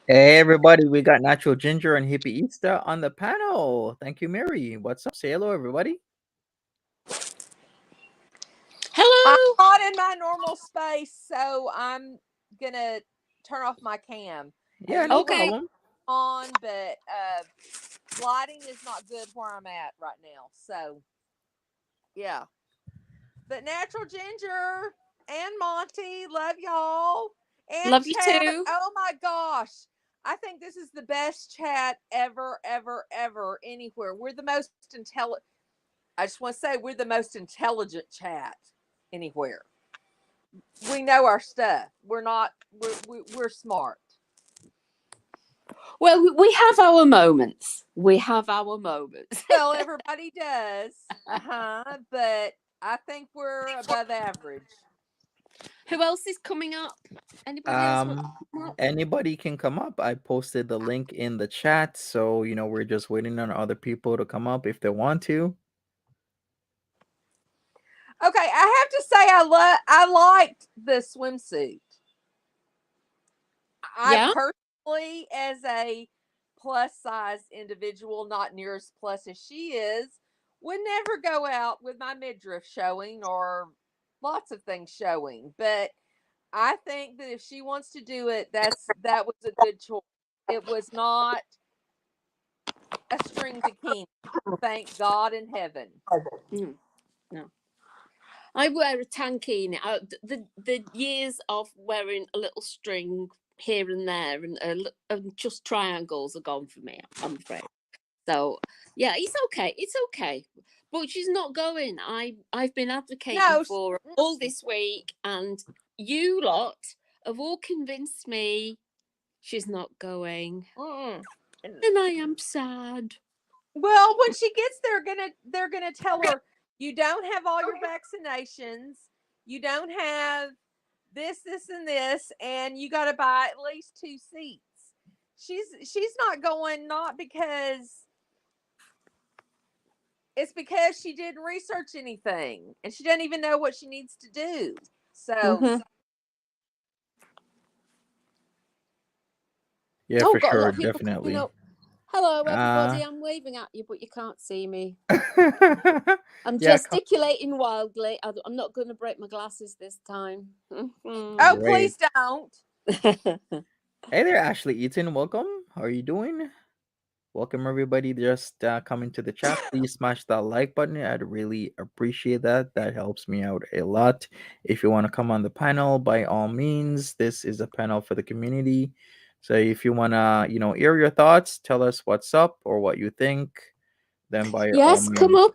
Hey everybody, we got Natural Ginger and Hippie Easter on the panel. Thank you, Mary. What's up? Say hello, everybody. I'm Hello. not in my normal space, so I'm gonna turn off my cam. Yeah, no Usually Okay. problem. on, but lighting is not good where I'm at right now. So yeah. But Natural Ginger and Monty, love y'all. And Love you chat. too. Oh my gosh. I think this is the best chat ever, ever, ever, anywhere. We're the most intelligent. I just want to say we're the most intelligent chat anywhere. We know our stuff. We're not. We're smart. Well, we have our moments. We have our moments. Well, everybody does. But I think we're above average. Who else is coming up? Anybody else want to Um, come up? Anybody can come up. I posted the link in the chat, so we're just waiting on other people to come up if they want to. Okay, I have to say I liked the swimsuit. I Yeah. personally, as a plus size individual, not near as plus as she is, would never go out with my midriff showing or lots of things showing. But I think that if she wants to do it, that was a good choice. It was not a string bikini. Thank God in heaven. No. I wear a tankini. The years of wearing a little string here and there and just triangles are gone for me, I'm afraid. So yeah, it's okay. It's okay. But she's not going. I've been advocating No, for her all this week, and you lot have all convinced me she's not going. mm-mm. And I am sad. Well, when she gets there, they're gonna tell her you don't have all your vaccinations, you don't have this, and this, and you got to buy at least 2 seats. She's not going, not because it's because she didn't research anything and she doesn't even know what she needs to do. So Mm-hmm. Yeah, Oh, for got a lot sure, of people coming definitely. up. Hello, Uh, everybody. I'm waving at you, but you can't see me. I'm yeah, gesticulating wildly. I'm not going to break my glasses this time. oh, great. please don't. Hey there, Ashley Eaton. Welcome. How are you doing? Welcome, everybody. Just coming to the chat. Please smash that like button. I'd really appreciate that. That helps me out a lot. If you want to come on the panel, by all means, this is a panel for the community. So if you want to, air your thoughts, tell us what's up or what you think, then by all Yes, come means. up.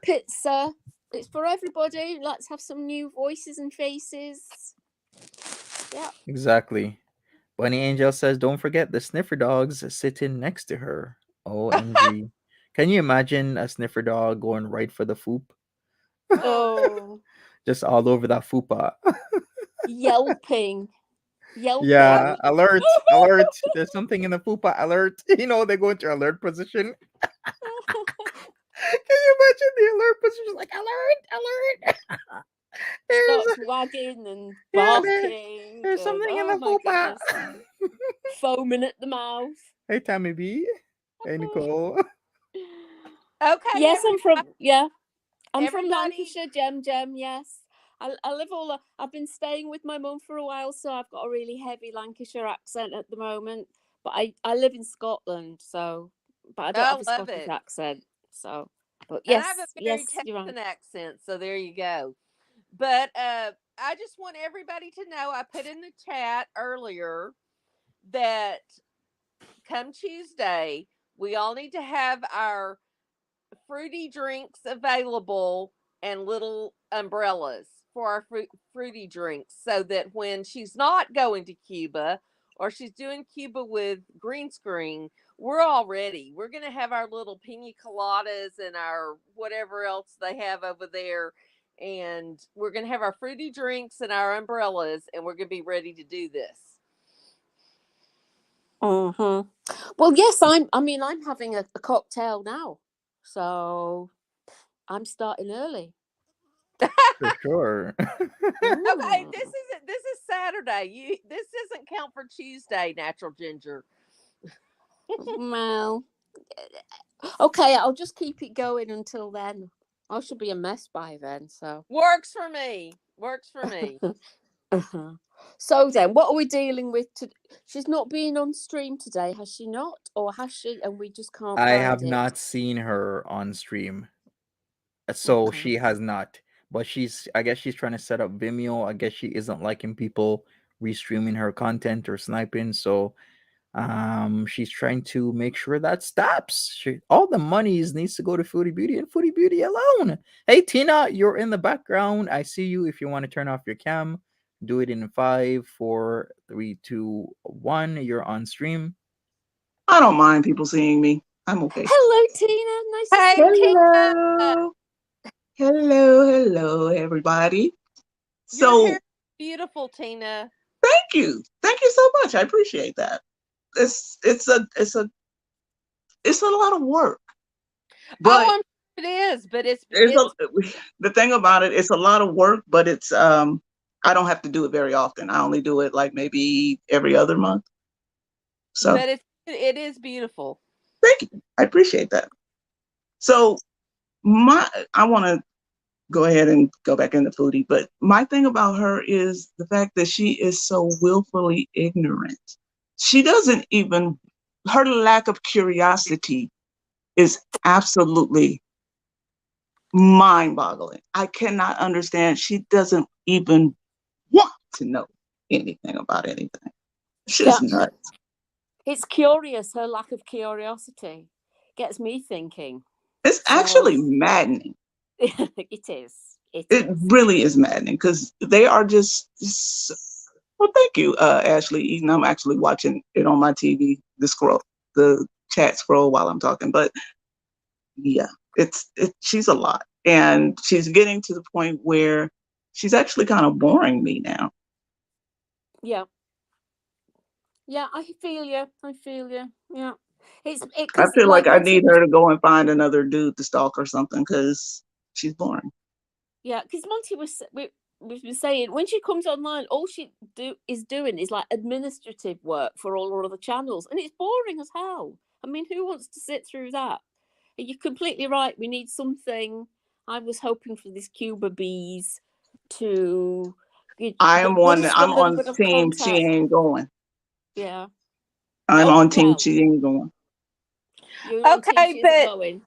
It's for everybody. Let's have some new voices and faces. Yeah. Exactly. Bunny Angel says, don't forget the sniffer dogs sitting next to her. OMG. Can you imagine a sniffer dog going right for the foop? Oh, Just all over that fupa. yelping, I Yeah, yelping. alert, alert. There's something in the fupa, alert. They go into alert position. Can you imagine the alert position? Like, alert, alert. There's, Starts wagging and yeah, barking, there's and something in oh the my fupa. goodness, foaming at the mouth. Hey, Tammy B. Hey, Nicole. okay, Yes, I'm from everybody. Lancashire, Jem. Yes, I live all. I've been staying with my mum for a while, so I've got a really heavy Lancashire accent at the moment. But I live in Scotland, so but I don't I have a love Scottish it. accent. So, but And I have a yes, very you're right. Texan accent, so there you go. But I just want everybody to know I put in the chat earlier that come Tuesday, we all need to have our fruity drinks available and little umbrellas for our fruity drinks so that when she's not going to Cuba or she's doing Cuba with green screen, we're all ready. We're going to have our little pina coladas and our whatever else they have over there. And we're going to have our fruity drinks and our umbrellas, and we're going to be ready to do this. Mm-hmm. Well, yes, I'm having a cocktail now, so I'm starting early. For sure. Okay, Mm. this is Saturday. This doesn't count for Tuesday, Natural Ginger. Well, okay, I'll just keep it going until then. I should be a mess by then, so. Works for me. Works for me. Uh-huh. So then, what are we dealing with? She's not been on stream today, has she not? Or has she? And we just can't I find have it. not seen her on stream, so Okay. she has not. But I guess she's trying to set up Vimeo. I guess she isn't liking people restreaming her content or sniping. So she's trying to make sure that stops. All the monies needs to go to Foodie Beauty and Foodie Beauty alone. Hey Tina, you're in the background. I see you. If you want to turn off your cam, do it in 5, 4, 3, 2, 1. You're on stream. I don't mind people seeing me. I'm okay. Hello, Tina. Nice to Hey, see you. Hello. Hello, everybody. Your So hair is beautiful, Tina. thank you. Thank you so much. I appreciate that. It's a lot of work. But Oh, it is, but it's the thing about it, it's a lot of work, but it's I don't have to do it very often. I only do it like maybe every other month. So but it is beautiful. thank you. I appreciate that. So I want to go ahead and go back into Foodie, but my thing about her is the fact that she is so willfully ignorant. She doesn't even, her lack of curiosity is absolutely mind-boggling. I cannot understand. She doesn't even want to know anything about anything. She's nuts. It's curious. Her lack of curiosity gets me thinking. It's actually maddening. It is. It really is maddening because they are just. Well, thank you, Ashley Eden. I'm actually watching it on my TV. The chat scroll while I'm talking, but yeah, she's a lot, and she's getting to the point where she's actually kind of boring me now. Yeah. Yeah, I feel you. Yeah. I feel like I need her to go and find another dude to stalk or something because she's boring. Yeah, because Monty we've been saying when she comes online, all she is doing is like administrative work for all her other channels, and it's boring as hell. I mean, who wants to sit through that? You're completely right. We need something. I was hoping for this Cuba bees to. I'm on the team. She ain't going. Yeah. I'm on team. She ain't going. You're on team. She's going.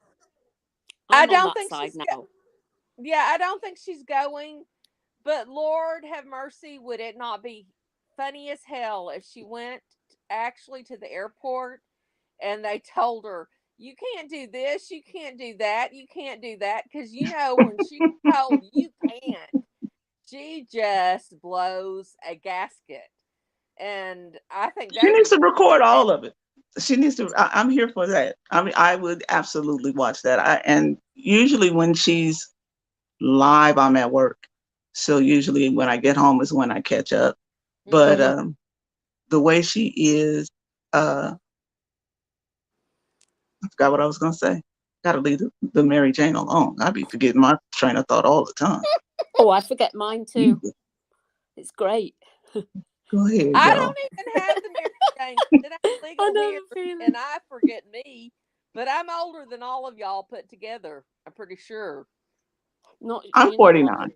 I don't think she's now. Yeah, I don't think she's going. But Lord have mercy, would it not be funny as hell if she went actually to the airport and they told her, you can't do this, you can't do that, you can't do that. Because, when she's told you can't, she just blows a gasket. And I think she needs to record all of it. She needs to. I'm here for that. I mean, I would absolutely watch that. And usually when she's live, I'm at work. So usually when I get home is when I catch up. But the way she is, I forgot what I was going to say. Got to leave the Mary Jane alone. I be forgetting my train of thought all the time. Oh, I forget mine too. It's great. Go ahead, I y'all. don't even have the Mary Jane. I'm legal here, and I forget me. But I'm older than all of y'all put together. I'm pretty sure. I'm 49.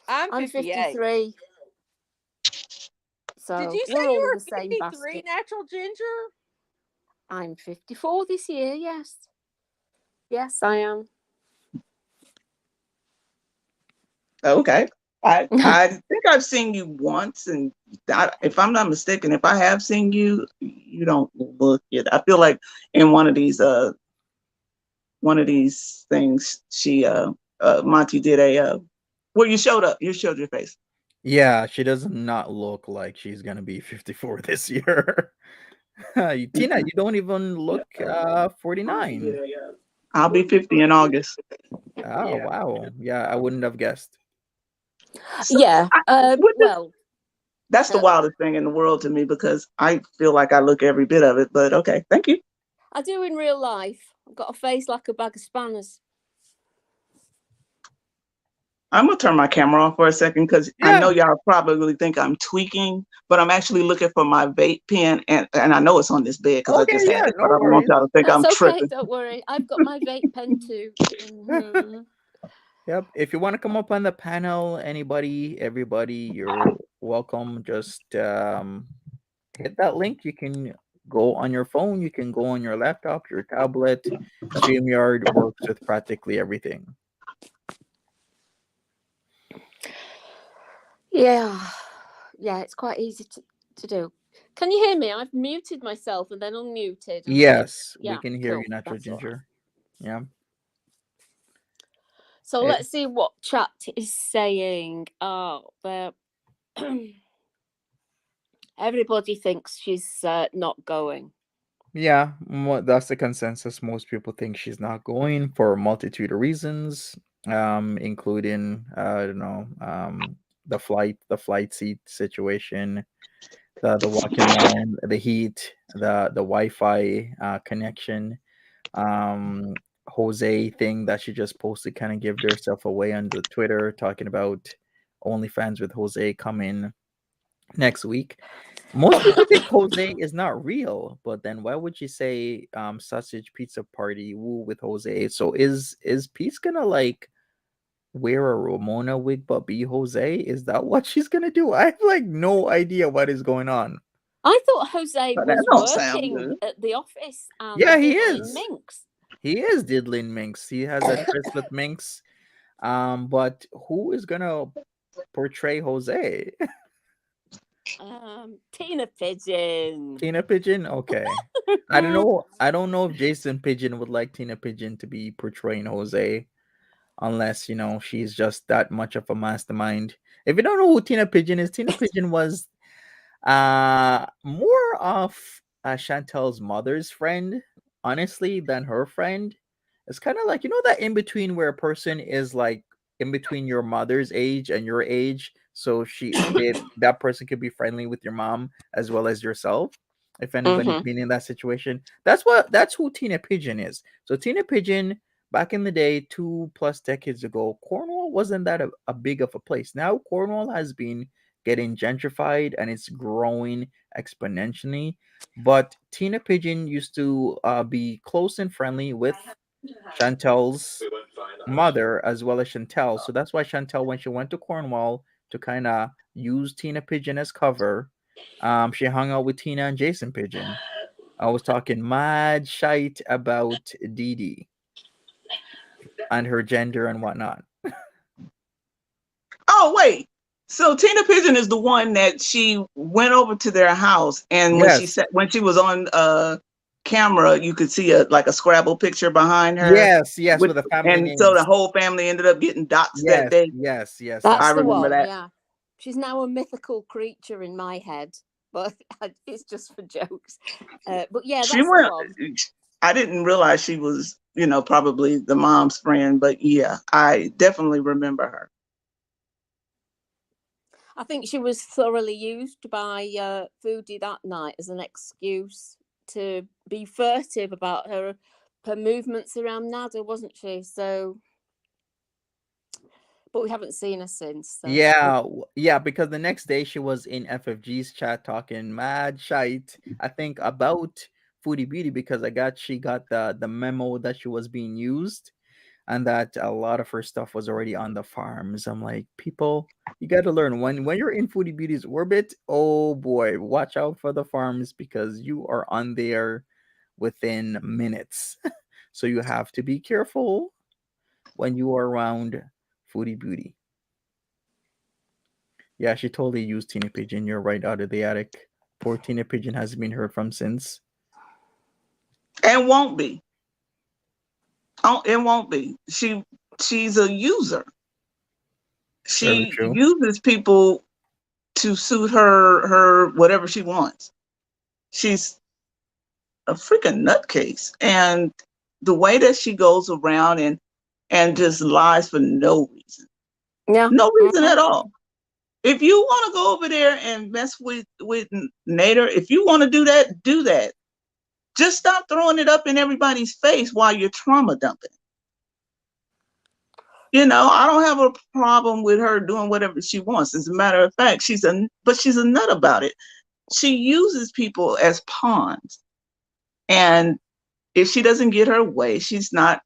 I'm 53. So did you say we're all you in were the same 53, basket. Natural Ginger? I'm 54 this year. Yes. Yes, I am. Okay. I think I've seen you once, and if I'm not mistaken, if I have seen you, you don't look it. I feel like in one of these things, Monty did where you showed up. You showed your face. Yeah, she does not look like she's gonna be 54 this year. Tina, you don't even look 49. I'll be 50 in August. Oh wow. Yeah, I wouldn't have guessed. So yeah. Well, that's the wildest thing in the world to me because I feel like I look every bit of it. But okay, thank you. I do in real life. I've got a face like a bag of spanners. I'm gonna turn my camera off for a second because I Yeah. know y'all probably think I'm tweaking, but I'm actually looking for my vape pen, and I know it's on this bed because I Okay. just had Yeah. it, No but I don't want worries. y'all to think That's I'm okay. tripping. Don't worry. I've got my vape pen too. Mhm. Yep. If you want to come up on the panel, anybody, everybody, you're welcome. Just hit that link. You can go on your phone. You can go on your laptop, your tablet. StreamYard works with practically everything. Yeah. Yeah, it's quite easy to do. Can you hear me? I've muted myself and then unmuted. And Yes, we yeah, can hear you, cool. Natural That's all right. Ginger. Yeah. So Eh, let's see what chat is saying. Oh, everybody thinks she's not going. yeah, that's the consensus. Most people think she's not going for a multitude of reasons, including I don't know, the flight seat situation, the walking around, the heat, the Wi-Fi connection, um, Jose thing that she just posted, kind of gave herself away on the Twitter, talking about OnlyFans with Jose coming next week. Most people think Jose is not real, but then why would you say sausage pizza party woo with Jose? So is Pete's gonna like wear a Ramona wig but be Jose? Is that what she's gonna do? I have like no idea what is going on. I thought Jose But that was don't sound working good. at the office Yeah, and he diddling is. minks. He is diddling Minx. He has a tryst with Minx. But who is gonna portray Jose? Tina Pigeon. Tina Pigeon? Okay. I don't know. I don't know if Jason Pigeon would like Tina Pigeon to be portraying Jose, unless she's just that much of a mastermind. If you don't know who Tina Pigeon is, Tina Pigeon was more of Chantel's mother's friend, honestly, than her friend. It's kind of like that in between where a person is like in between your mother's age and your age, so that person could be friendly with your mom as well as yourself. If anybody's Mm-hmm. been in that situation, that's who Tina Pigeon is. So Tina Pigeon, back in the day, 2+ decades ago, Cornwall wasn't that a big of a place. Now Cornwall has been getting gentrified and it's growing exponentially. But Tina Pigeon used to be close and friendly with Chantel's mother as well as Chantel. So that's why Chantel, when she went to Cornwall to kind of use Tina Pigeon as cover, she hung out with Tina and Jason Pigeon. I was talking mad shite about Dee Dee and her gender and whatnot. Oh wait, so Tina Pigeon is the one that she went over to their house, and Yes. when she was on camera, you could see a Scrabble picture behind her. Yes, yes, with the family And so the names. whole family ended up getting dots that Yes, day. yes, yes, That's I that's the the remember one. one, that. yeah. She's now a mythical creature in my head, but it's just for jokes. But yeah, She that's the went. one. I didn't realize she was, probably the mom's friend, but yeah, I definitely remember her. I think she was thoroughly used by Foodie that night as an excuse to be furtive about her movements around Nada, wasn't she? So, but we haven't seen her since. So. Yeah, yeah, because the next day she was in FFG's chat talking mad shite, I think, about Foodie Beauty, because she got the memo that she was being used and that a lot of her stuff was already on the farms. I'm like, people, you got to learn when you're in Foodie Beauty's orbit. Oh boy, watch out for the farms because you are on there within minutes. So you have to be careful when you are around Foodie Beauty. Yeah, she totally used Tina Pigeon. You're right, out of the attic. Poor Tina Pigeon hasn't been heard from since. And won't be. Oh, it won't be. She's a user. Very She true. uses people to suit her whatever she wants. She's a freaking nutcase. And the way that she goes around and just lies for no reason. Yeah. No reason Mhm. at all. If you want to go over there and mess with Nader, if you want to do that, do that. Just stop throwing it up in everybody's face while you're trauma dumping. I don't have a problem with her doing whatever she wants. As a matter of fact, she's a nut about it. She uses people as pawns. And if she doesn't get her way, she's not,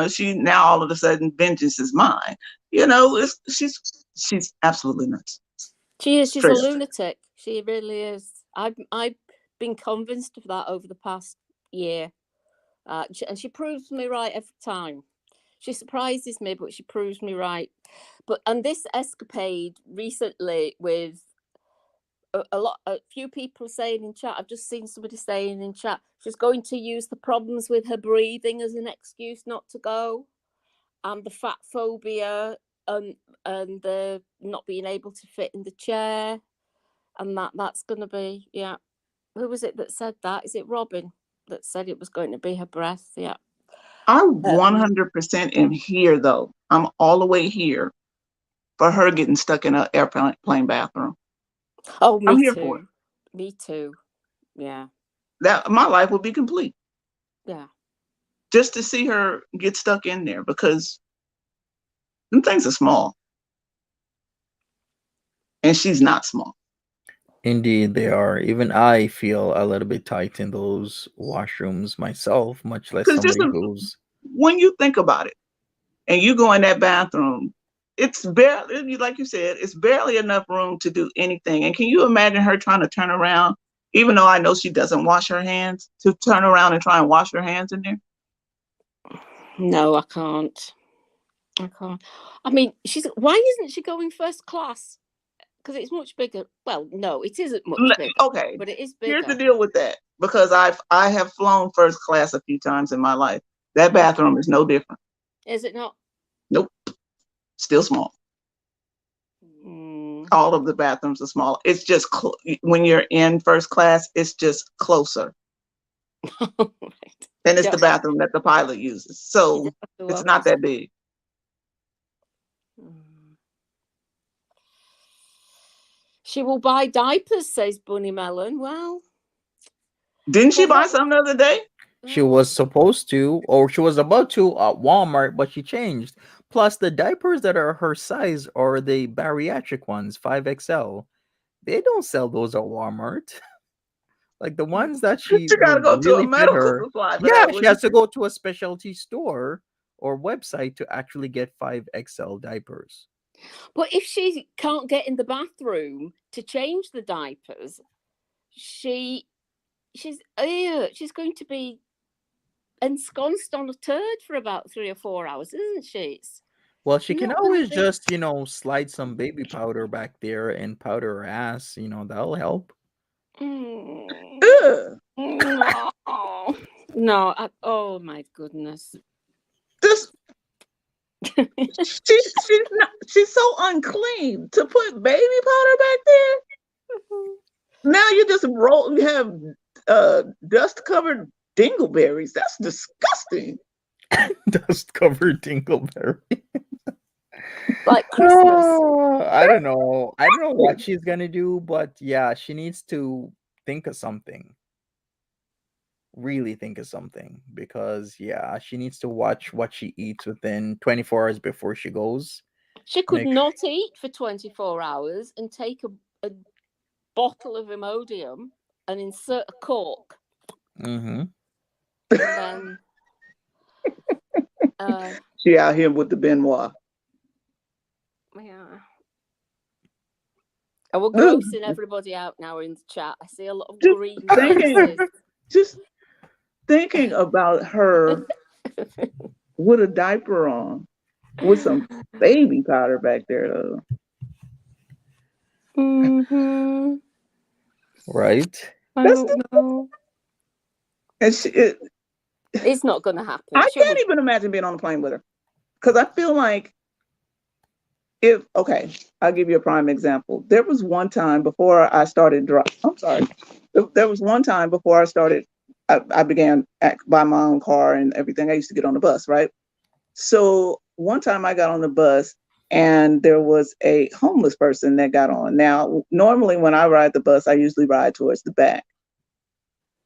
she now all of a sudden vengeance is mine. She's absolutely nuts. She is. She's a Straight up. lunatic. She really is. I've been convinced of that over the past year, and she proves me right every time. She surprises me, but she proves me right. And this escapade recently with a few people saying in chat, I've just seen somebody saying in chat, she's going to use the problems with her breathing as an excuse not to go, and the fat phobia, and the not being able to fit in the chair, and that's going to be, yeah. Who was it that said that? Is it Robin that said it was going to be her breath? Yeah. I 100% am here, though. I'm all the way here for her getting stuck in an airplane bathroom. Oh, I'm me here for it. too. Me too. Yeah. That my life would be complete Yeah. just to see her get stuck in there, because them things are small, and she's not small. Indeed, they are. Even I feel a little bit tight in those washrooms myself, much less Because somebody who's. when you think about it, and you go in that bathroom, it's barely, like you said, it's barely enough room to do anything. And can you imagine her trying to turn around, even though I know she doesn't wash her hands, to turn around and try and wash her hands in there? No, I can't. I mean, why isn't she going first class? Because it's much bigger. Well, no, it isn't much bigger. Okay, but it is bigger. Here's the deal with that, because I have flown first class a few times in my life. That bathroom is no different. Is it not? Nope. Still small. All of the bathrooms are small. It's just when you're in first class, it's just closer. Right. And it's the bathroom that the pilot uses. So it's not that big. She will buy diapers, says Bunny Melon. Well, didn't she buy some the other day? She was supposed to, or she was about to at Walmart, but she changed. Plus, the diapers that are her size are the bariatric ones, 5XL. They don't sell those at Walmart. Like the ones that she gotta go to a really fit medical her. supply. Yeah, she has to go to a specialty store or website to actually get 5XL diapers. But if she can't get in the bathroom to change the diapers, she's going to be ensconced on a turd for about 3 or 4 hours, isn't she? Well, she can always just, slide some baby powder back there and powder her ass. That'll help. No. No. Oh my goodness. She's so unclean to put baby powder back there. Now you just have dust covered dingleberries. That's disgusting. Dust covered dingleberry. Like Christmas. I don't know what she's gonna do, but yeah, she needs to think of something. Really think of something, because yeah, she needs to watch what she eats within 24 hours before she goes. She could not eat for 24 hours and take a bottle of Imodium and insert a cork. Mm-hmm. And then she out here with the Benoit. Yeah. And we're grossing everybody out now in the chat. I see a lot of green faces. Just thinking about her with a diaper on, with some baby powder back there, though. Mm-hmm. Right? I don't know. And it's not going to happen. I can't even imagine being on a plane with her, because I feel like I'll give you a prime example. There was one time before I started There was one time before I started, I began by my own car and everything. I used to get on the bus, right? So one time I got on the bus and there was a homeless person that got on. Now, normally when I ride the bus, I usually ride towards the back.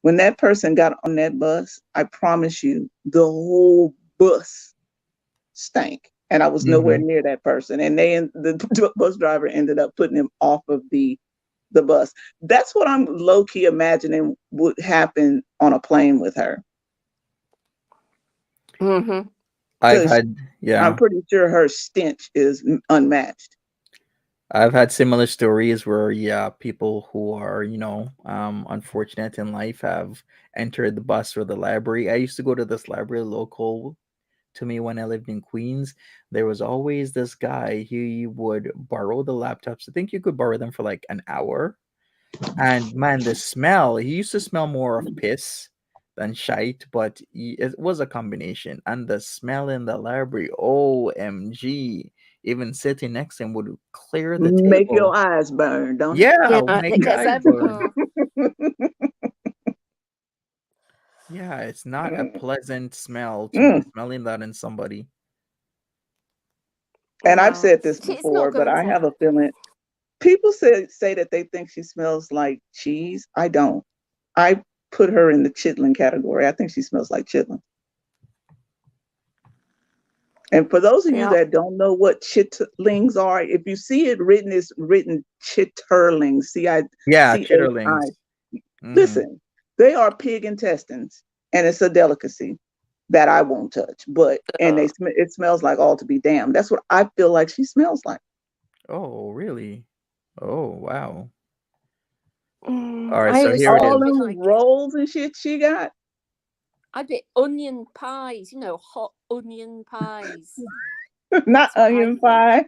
When that person got on that bus, I promise you, the whole bus stank. and I was nowhere Mm-hmm. near that person. And the bus driver ended up putting him off of the bus. That's what I'm low key imagining would happen on a plane with her, Mm-hmm. I've because had I'm yeah. pretty sure her stench is unmatched. I've had similar stories where yeah, people who are, unfortunate in life have entered the bus or the library. I used to go to this library local to me when I lived in Queens. There was always this guy, he would borrow the laptops. I think you could borrow them for like an hour. And man, the smell, he used to smell more of piss than shite, but it was a combination. And the smell in the library, OMG. Even sitting next to him would clear the Make table. your eyes burn, don't it? Yeah, Yeah, make it your gets eyes every. burn. Yeah, it's not a pleasant smell to be Mm. smelling that in somebody. And I've No, said this she's not before, but going I to. have a feeling people say that they think she smells like cheese. I don't. I put her in the chitlin category. I think she smells like chitlin. And for those of you Yeah. that don't know what chitlings are, if you see it written, it's written chitterlings, Yeah, CHI. chitterlings. Mm-hmm. Listen, they are pig intestines, and it's a delicacy that I won't touch. But and it smells like all to be damned. That's what I feel like she smells like. Oh, really? Oh, wow. All right, I so always here it thought All it'd is. be them like rolls and shit she got. I'd be onion pies, hot onion pies. Not That's what I onion think. pie.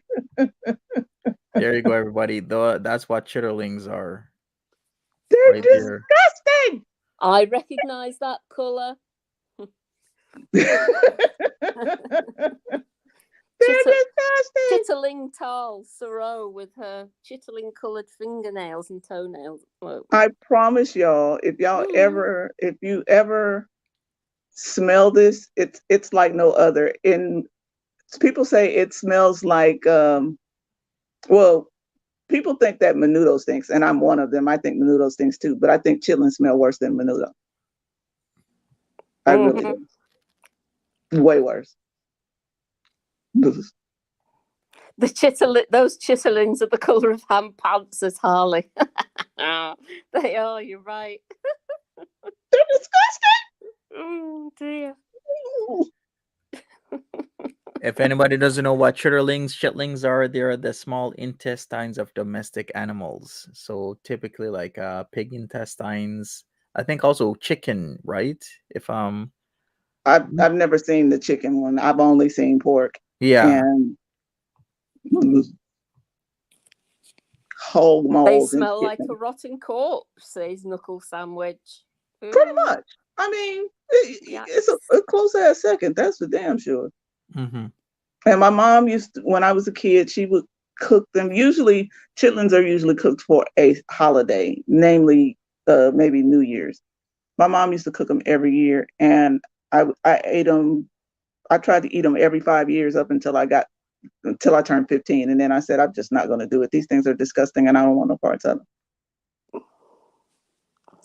There you go, everybody. That's what chitterlings are They're right there. disgusting. I recognise that colour. They're Chitter, disgusting. chitterling tall Thoreau with her chitterling coloured fingernails and toenails. Whoa. I promise y'all, if you ever smell this, it's like no other. In people say it smells like well, people think that menudo stinks, and I'm one of them. I think menudo stinks too, but I think chitlins smell worse than menudo. I really Mm-hmm. do. Way worse. Those chitterlings are the colour of ham pants as Harley. They are, you're right. They're disgusting. Oh dear. If anybody doesn't know what chitlings are, they're the small intestines of domestic animals. So typically like pig intestines. I think also chicken, right? If I've never seen the chicken one. I've only seen pork yeah. and hog They moles and smell like a chicken. rotten corpse, says Knuckle Sandwich. Pretty Ooh, much. I mean, it's yikes. a close ass second. That's for damn sure. Mm-hmm. And my mom used to, when I was a kid, she would cook them. Usually, chitlins are usually cooked for a holiday, namely maybe New Year's. My mom used to cook them every year, and I ate them. I tried to eat them every 5 years up until I turned 15, and then I said I'm just not going to do it. These things are disgusting, and I don't want no parts of them.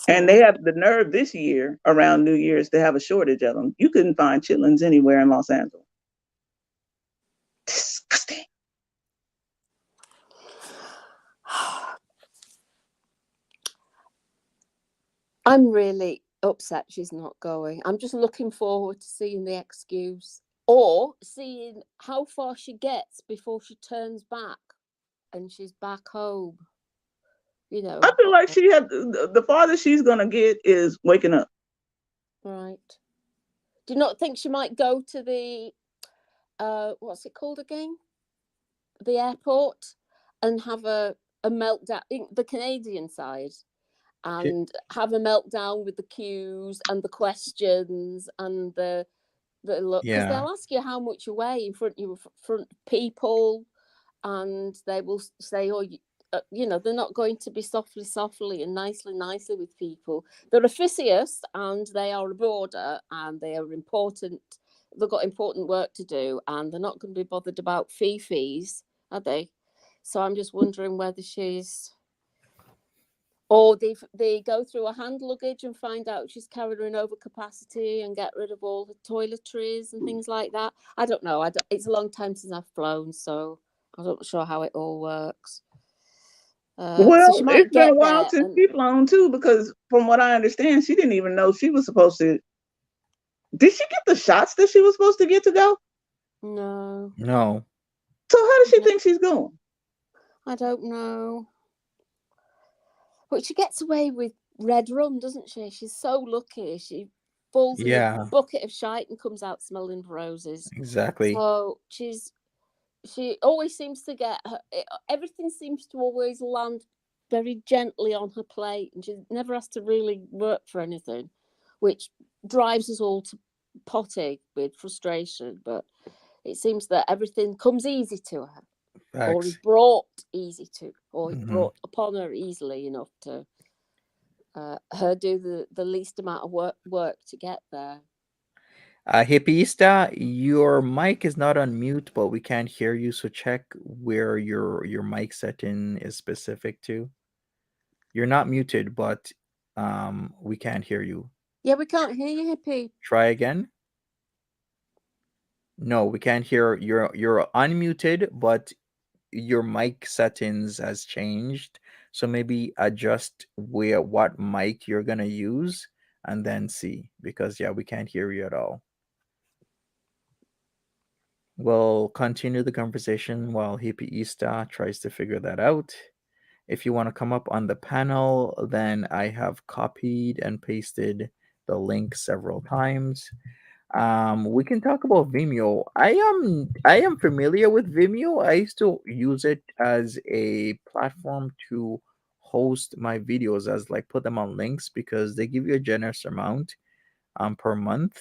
And they have the nerve this year around New Year's to have a shortage of them. You couldn't find chitlins anywhere in Los Angeles. Disgusting. I'm really upset she's not going. I'm just looking forward to seeing the excuse or seeing how far she gets before she turns back and she's back home. I feel like she had the farthest she's gonna get is waking up. Right. Do you not think she might go to the what's it called again? The airport and have a meltdown, the Canadian side, and have a meltdown with the queues and the questions and the look, because Yeah. they'll ask you how much you weigh in front of people, and they will say, oh, they're not going to be softly and nicely with people. They're officious and they are a border and they are important. They've got important work to do and they're not going to be bothered about fees, are they? So I'm just wondering whether she's Or they go through her hand luggage and find out she's carried her in over capacity and get rid of all the toiletries and things like that. I don't know. It's a long time since I've flown, so I'm not sure how it all works. So Well, she might it's been a get while there since and she flown too, because from what I understand, she didn't even know she was supposed to. Did she get the shots that she was supposed to get to go? no, No. So how does she No. think she's going? I don't know. But she gets away with red rum, doesn't she? She's so lucky. She falls in a Yeah, bucket of shite and comes out smelling roses. exactly. So she always seems to get everything seems to always land very gently on her plate, and she never has to really work for anything, which drives us all to potty with frustration. But it seems that everything comes easy to her, or is Facts. brought easy to, or is Hmm. brought upon her easily enough to her do the least amount of work to get there. Hippista, your mic is not on mute, but we can't hear you. So check where your mic setting is specific to. You're not muted, but we can't hear you. Yeah, we can't hear you, Hippie. Try again. No, we can't hear. You're unmuted, but your mic settings has changed. So maybe adjust what mic you're gonna use and then see, because yeah, we can't hear you at all. We'll continue the conversation while Hippieista tries to figure that out. If you want to come up on the panel, then I have copied and pasted the link several times. We can talk about Vimeo. I am familiar with Vimeo. I used to use it as a platform to host my videos, as like put them on links, because they give you a generous amount per month.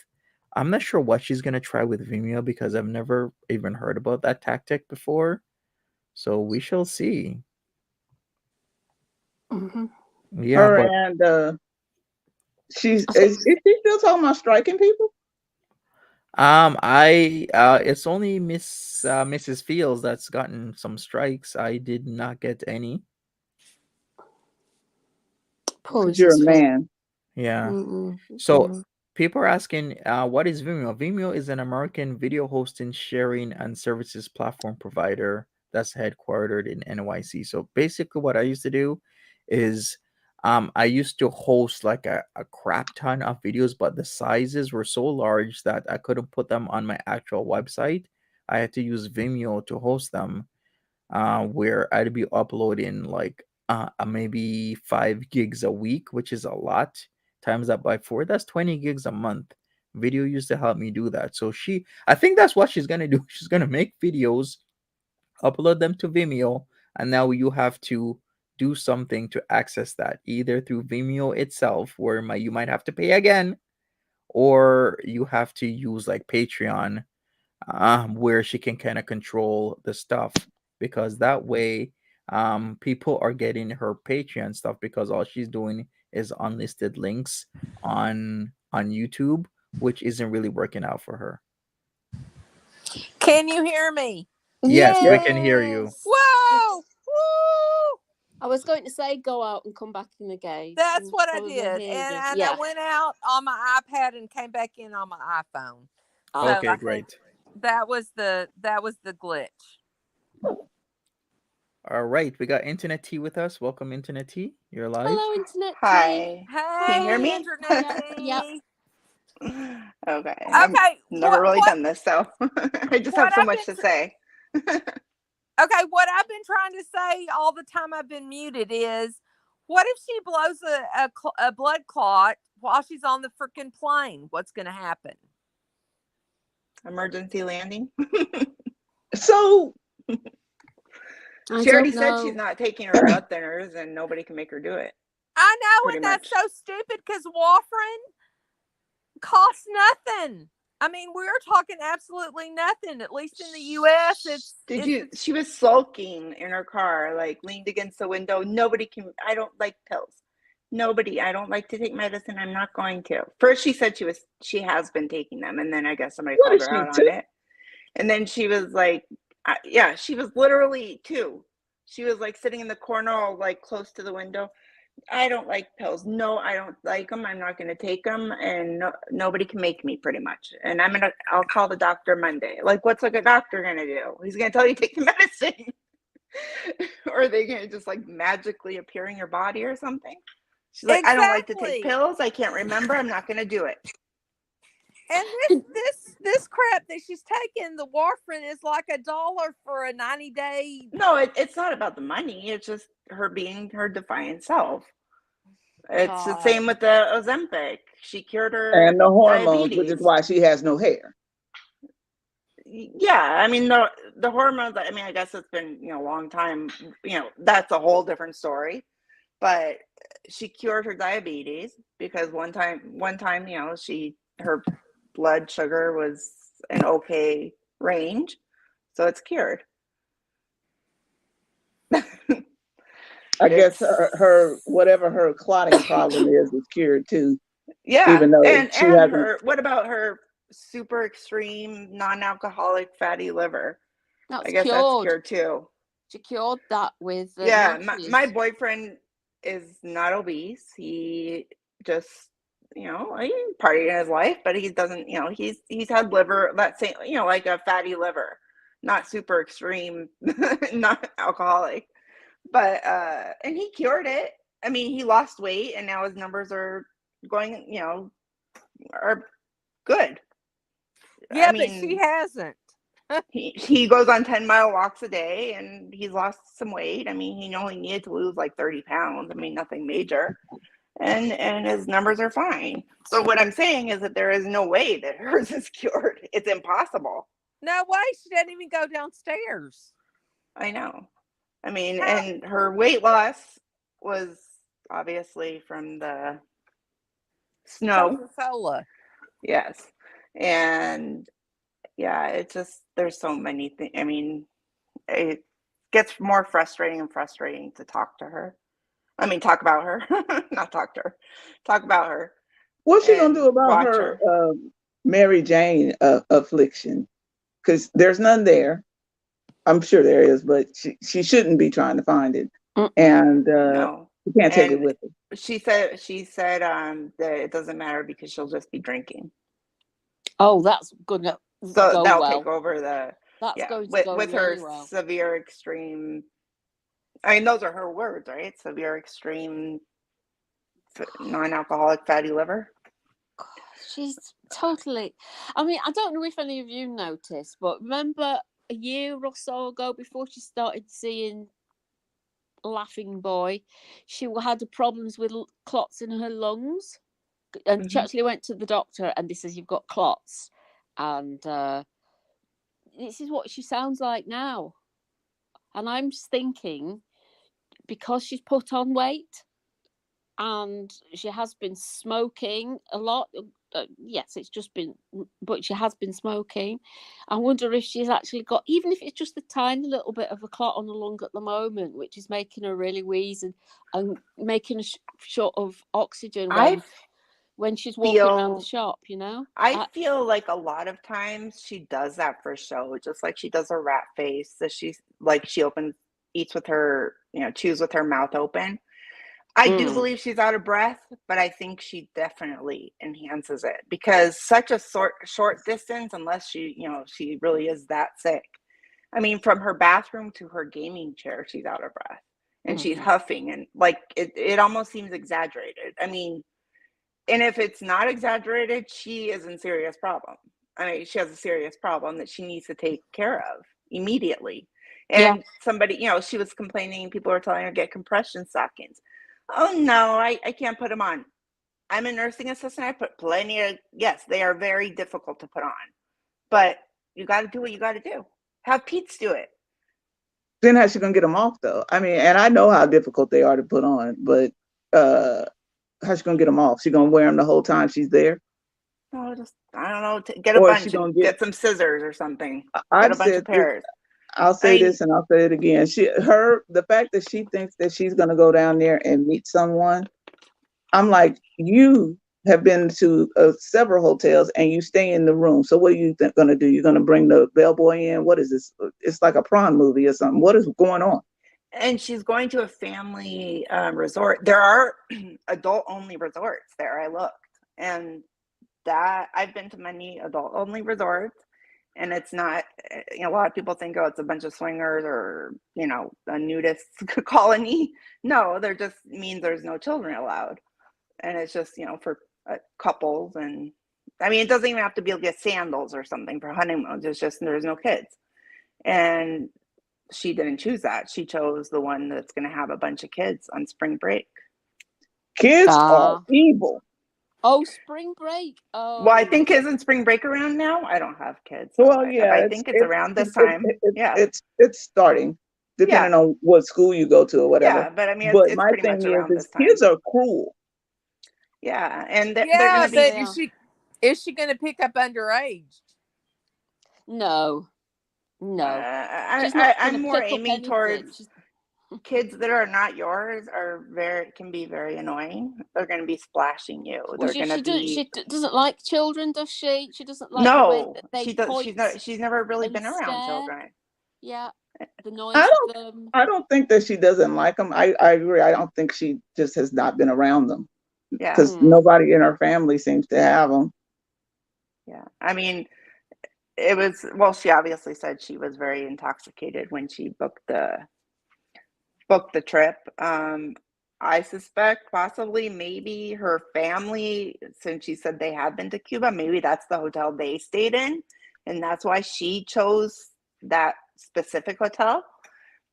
I'm not sure what she's gonna try with Vimeo, because I've never even heard about that tactic before. So we shall see. Mm-hmm. Yeah, Her but and she's I think is she still talking about striking people? I it's only Mrs. Fields that's gotten some strikes. I did not get any. poor Because you're a Mrs. Phil. man. Yeah. Mm-mm. So Mm. people are asking, what is Vimeo? Vimeo is an American video hosting, sharing, and services platform provider that's headquartered in NYC. So basically, what I used to do is, I used to host like a crap ton of videos, but the sizes were so large that I couldn't put them on my actual website. I had to use Vimeo to host them, where I'd be uploading like maybe 5 gigs a week, which is a lot. Times that by four, that's 20 gigs a month. Video used to help me do that. So I think that's what she's gonna do. She's gonna make videos, upload them to Vimeo, and now you have to do something to access that, either through Vimeo itself, where you might have to pay again, or you have to use like Patreon, where she can kind of control the stuff, because that way people are getting her Patreon stuff, because all she's doing is unlisted links on YouTube, which isn't really working out for her. Can you hear me? Yes, we Yep. can hear you. Yes. Whoa! Woo! I was going to say go out and come back in again. That's and what I probably did, hear and you. I Yeah. went out on my iPad and came back in on my iPhone. So Ah. Okay, I think great. that was the glitch. All right, we got Internet T with us. Welcome, Internet T. You're live. Hello, Internet T. Hi. Can you hear Hey, me? Internet Yep. Tea. Okay. I've Okay, never really done this, so I just what have so I've much been to say. okay, what I've been trying to say all the time I've been muted is, what if she blows a blood clot while she's on the freaking plane? What's going to happen? Emergency landing. So I She already don't said she's know. not taking her blood thinners and nobody can make her do it. I know, Pretty and that's much. so stupid because Warfarin costs nothing. I mean, we're talking absolutely nothing. At least in the U.S., She was sulking in her car, like leaned against the window. Nobody can. I don't like pills. Nobody. I don't like to take medicine. I'm not going to. First, she said she has been taking them, and then I guess somebody what called is her she out on too? it. And then she was like, yeah, she was literally too. She was like sitting in the corner, all like close to the window. I don't like pills. No, I don't like them. I'm not going to take them, and nobody can make me, pretty much. And I'll call the doctor Monday. Like, what's like a doctor going to do? He's going to tell you to take the medicine, or are they going to just like magically appear in your body or something? She's like, I don't like to take Exactly. pills. I can't remember. I'm not going to do it. And this crap that she's taking, the warfarin, is like $1 for a 90-day. No, it's not about the money. It's just her being her defiant self. It's the God. same with the Ozempic. She cured her And the hormones, which diabetes. is why she has no hair. Yeah, I mean the hormones. I mean, I guess it's been a long time. That's a whole different story. But she cured her diabetes because one time, her blood sugar was an okay range, so it's cured. I guess her whatever her clotting problem is cured too. Yeah, Even though and she hasn't. her. What about her super extreme non-alcoholic fatty liver? That's I guess cured. that's cured too. She cured that with Yeah, matches. my boyfriend is not obese. He just, he partied in his life, but he doesn't, he's had liver, that same, like a fatty liver, not super extreme, not alcoholic, but, and he cured it. I mean, he lost weight and now his numbers are going, are good. Yeah, I but she mean, hasn't. he goes on 10-mile walks a day and he's lost some weight. I mean, he only needed to lose like 30 pounds. I mean, nothing major. And his numbers are fine. So what I'm saying is that there is no way that hers is cured. It's impossible. No way. She doesn't even go downstairs. I know. I mean, and her weight loss was obviously from the snow. Coca-Cola. Yes. And yeah, it's just, there's so many things. I mean, it gets more frustrating and frustrating to talk to her. I mean, talk about her, not talk to her, talk about her. What's she gonna and do about watch her Mary Jane affliction? Because there's none there. I'm sure there is, but she shouldn't be trying to find it. And No. you can't take it And with her. she said that it doesn't matter because she'll just be drinking. Oh, that's gonna So go that'll well. take over the That's going to go with really her well. severe extreme. I mean, those are her words, right? Severe extreme non-alcoholic fatty liver. She's totally. I mean, I don't know if any of you noticed, but remember a year or so ago, before she started seeing Laughing Boy, she had problems with clots in her lungs, and she actually went to the doctor, and they says you've got clots, and this is what she sounds like now. And I'm just thinking, because she's put on weight, and she has been smoking a lot. Yes, it's just been, but she has been smoking. I wonder if she's actually got, even if it's just a tiny little bit of a clot on the lung at the moment, which is making her really wheeze and making her short of oxygen when she's walking around the shop, I feel like a lot of times she does that for show, just like she does a rat face. So she's like, she eats with her, chews with her mouth open. I do believe she's out of breath, but I think she definitely enhances it because such a short distance, unless she really is that sick. I mean, from her bathroom to her gaming chair, she's out of breath and she's huffing and like it almost seems exaggerated. I mean, and if it's not exaggerated, she is in serious problem. I mean, she has a serious problem that she needs to take care of immediately. And somebody, she was complaining, people were telling her get compression stockings. Oh no, I can't put them on. I'm a nursing assistant. I put plenty of, yes, they are very difficult to put on, but you got to do what you got to do. Have Pete's do it. Then how's she gonna get them off though? I mean, and I know how difficult they are to put on, but how's she gonna get them off? She gonna wear them the whole time she's there? No, just, I don't know, get a bunch, get some scissors or something. Get a bunch of pairs. I'll say this and I'll say it again. The fact that she thinks that she's going to go down there and meet someone, I'm like, you have been to several hotels and you stay in the room. So what are you going to do? You're going to bring the bellboy in? What is this? It's like a prom movie or something. What is going on? And she's going to a family resort. There are adult only resorts there. I looked, and that I've been to many adult only resorts, and it's not, a lot of people think, oh, it's a bunch of swingers or, a nudist colony. No, there just means there's no children allowed. And it's just, for couples. And I mean, it doesn't even have to be like sandals or something for honeymoons. It's just, there's no kids. And she didn't choose that. She chose the one that's going to have a bunch of kids on spring break. Kids are evil. Oh, spring break. Oh, well, I think isn't spring break around now? I don't have kids. So well, yeah, I think it's around this time. It's starting, depending on what school you go to or whatever. Yeah, but I mean, but it's my pretty thing much around this time. kids are cruel. Yeah, and they're Yeah, going to but is she going to pick up underage? No. I'm more aiming towards kids that are not yours can be very annoying. They're going to be splashing you. Well, They're going to be. She doesn't like children, does she? She doesn't like no, the way that they she does. She's never really been around children. Yeah, the noise of them. I don't think that she doesn't like them. I agree. I don't think she just has not been around them. Yeah, because nobody in her family seems to have them. Yeah, I mean, it was, well, she obviously said she was very intoxicated when she booked the trip. I suspect possibly maybe her family, since she said they had been to Cuba, maybe that's the hotel they stayed in, and that's why she chose that specific hotel.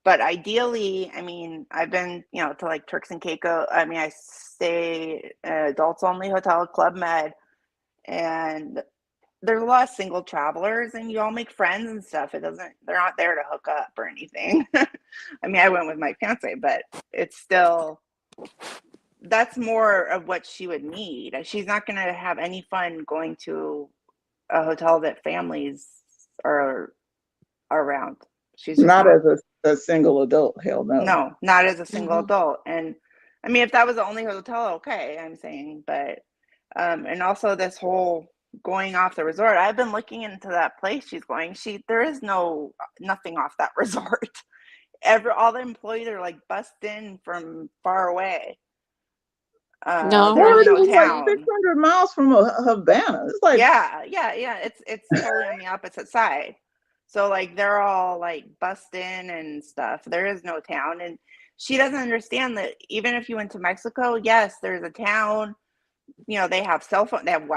But ideally, I mean, I've been, to like Turks and Caicos. I mean, I stay adults only hotel, Club Med, and there's a lot of single travelers, and you all make friends and stuff. They're not there to hook up or anything. I mean, I went with my fiance, but it's still, that's more of what she would need. She's not going to have any fun going to a hotel that families are around. She's just not as a single adult. Hell no. No, not as a single adult. And I mean, if that was the only hotel, okay, I'm saying, but and also this whole going off the resort, I've been looking into that place she's going. There is nothing off that resort. All the employees are like bussed in from far away. No, there's no it's town. like 600 miles from Havana. It's like yeah. It's totally on the opposite side. So like they're all like bussed in and stuff. There is no town, and she doesn't understand that even if you went to Mexico, yes, there's a town. They have cell phone, they have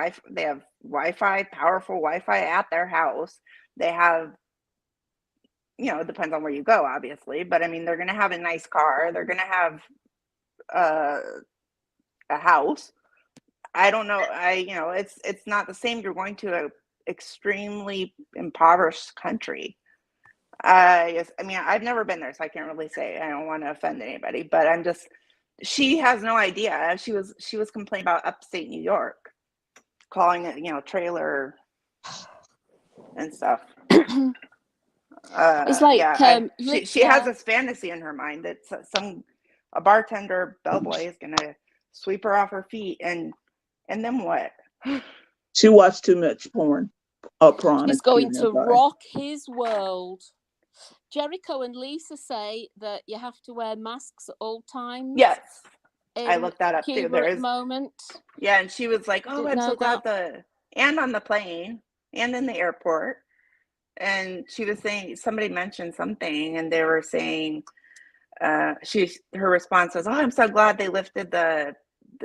Wi-Fi, powerful Wi-Fi at their house. They have, it depends on where you go, obviously, but I mean, they're gonna have a nice car. They're gonna have a house. I don't know. It's not the same. You're going to a extremely impoverished country. I mean, I've never been there, so I can't really say. I don't want to offend anybody, but she has no idea. She was complaining about upstate New York, calling it, trailer and stuff. It's like she has this fantasy in her mind that a bartender bellboy is gonna sweep her off her feet, and then what? She watched too much porn. Prawn. He's going to rock his world. Jericho and Lisa say that you have to wear masks at all times. Yes, I looked that up Cuba too. There at is the moment. Yeah, and she was like, "Oh, I'm so glad and on the plane and in the airport." And she was saying, somebody mentioned something, and they were saying, her response was, "Oh, I'm so glad they lifted the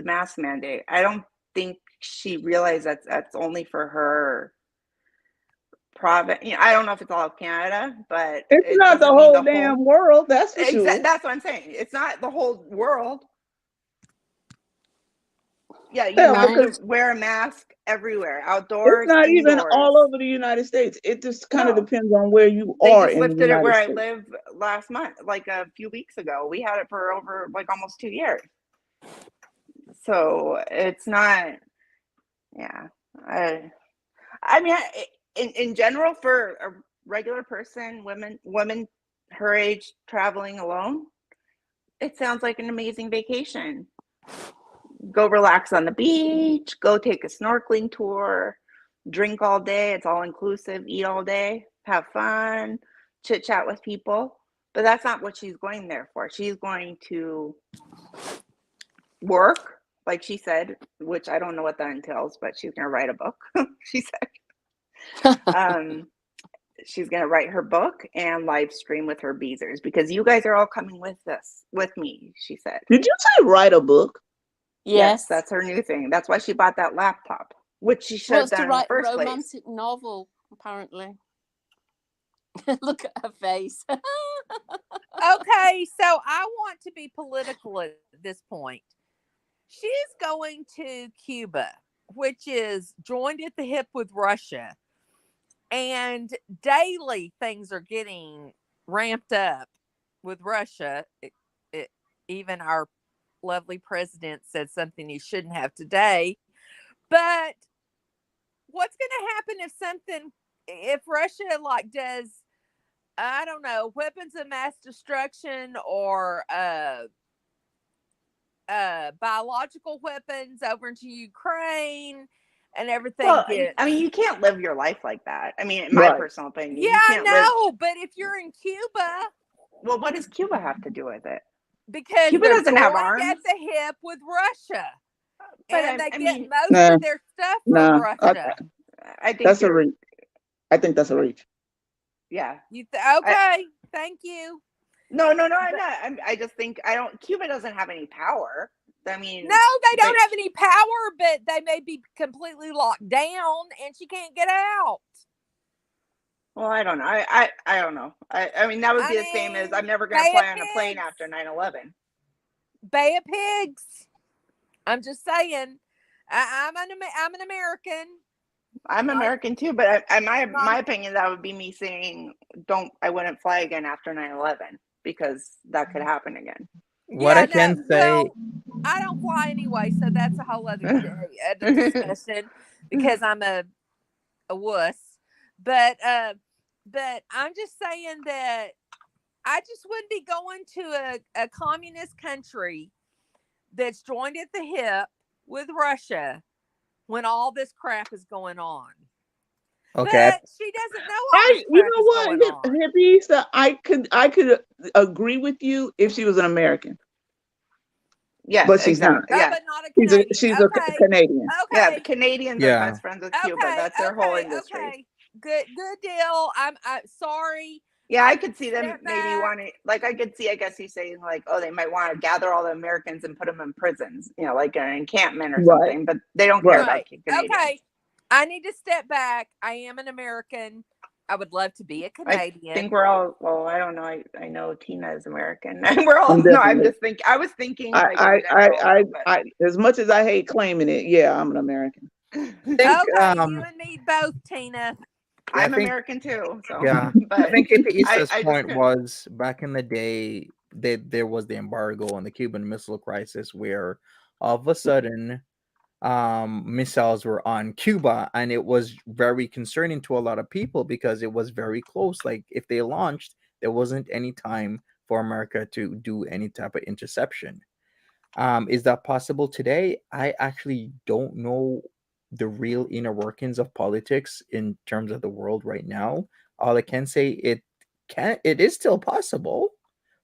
mask mandate." I don't think she realized that's only for her province. I don't know if it's all of Canada, but it's not the whole damn world. That's for sure. That's what I'm saying. It's not the whole world. Yeah, you have to wear a mask everywhere, outdoors. It's not indoors. Even all over the United States. It just kind of depends on where you are. They just lifted it where I live last month, like a few weeks ago. We had it for over like almost 2 years. So it's not. Yeah, I mean, in general, for a regular person, women her age traveling alone, it sounds like an amazing vacation. Go relax on the beach, go take a snorkeling tour, drink all day. It's all inclusive, eat all day, have fun, chit chat with people. But that's not what she's going there for. She's going to work, like she said, which I don't know what that entails, but she's going to write a book. She said she's going to write her book and live stream with her beezers because you guys are all coming with me, she said. Did you say write a book? Yes, that's her new thing. That's why she bought that laptop, which she should have done in the first place. To write a romantic novel, apparently. Look at her face. Okay, so I want to be political at this point. She's going to Cuba, which is joined at the hip with Russia. And daily things are getting ramped up with Russia. Even our lovely president said something he shouldn't have today. But what's going to happen if Russia does, I don't know, weapons of mass destruction or biological weapons over into Ukraine and everything? Well, I mean, you can't live your life like that. I mean, in my personal opinion. Yeah, I know, but if you're in Cuba. Well, what does Cuba have to do with it? Because Cuba doesn't have arms. At the hip with Russia. But and they get most of their stuff from Russia. I think that's a reach. I think that's a reach. Yeah. Okay. Thank you. No, I'm not. I just think Cuba doesn't have any power. I mean, no, they don't have any power, but they may be completely locked down and she can't get out. Well, I don't know. I don't know. I mean, that would be the same as I'm never going to fly on a plane after 9/11. Bay of Pigs. I'm just saying. I'm an American. I'm American too, but my opinion, that would be me saying I wouldn't fly again after 9/11 because that could happen again. What I can say, well, I don't fly anyway, so that's a whole other discussion because I'm a wuss. But I'm just saying that I just wouldn't be going to a communist country that's joined at the hip with Russia when all this crap is going on. Okay. But she doesn't know. You know what, Hippies? I could agree with you if she was an American. Yeah, but she's exactly. not. Yeah, but not a Canadian. She's a Canadian. Okay. Yeah, the Canadians are best friends with Cuba. That's their whole industry. Okay. Good deal. I'm sorry. Yeah, I could see them maybe wanting, I could see, I guess he's saying they might want to gather all the Americans and put them in prisons, like an encampment or something, but they don't care about Canadians. Okay, I need to step back. I am an American. I would love to be a Canadian. I think we're all, I don't know. I know Tina is American. We're all, I'm just thinking, I was thinking. I as much as I hate claiming it, yeah, I'm an American. Okay, you and me both, Tina. I'm American too. So yeah, but I think Isa's point was back in the day there was the embargo and the Cuban Missile Crisis where all of a sudden missiles were on Cuba, and it was very concerning to a lot of people because it was very close. Like if they launched, there wasn't any time for America to do any type of interception. Is that possible today? I actually don't know the real inner workings of politics in terms of the world right now. All I can say, it is still possible.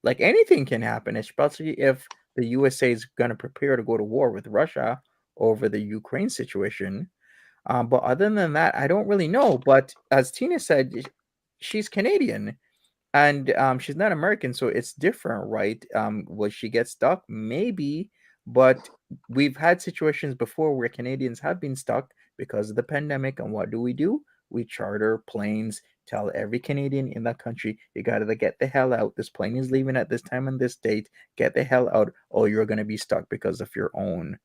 Like anything can happen, especially if the USA is going to prepare to go to war with Russia over the Ukraine situation. But other than that, I don't really know. But as Tina said, she's Canadian and she's not American, so it's different, right? Will she get stuck? Maybe. But we've had situations before where Canadians have been stuck because of the pandemic. And what do? We charter planes, tell every Canadian in that country, you got to get the hell out. This plane is leaving at this time and this date. Get the hell out. Oh, you're going to be stuck because of your own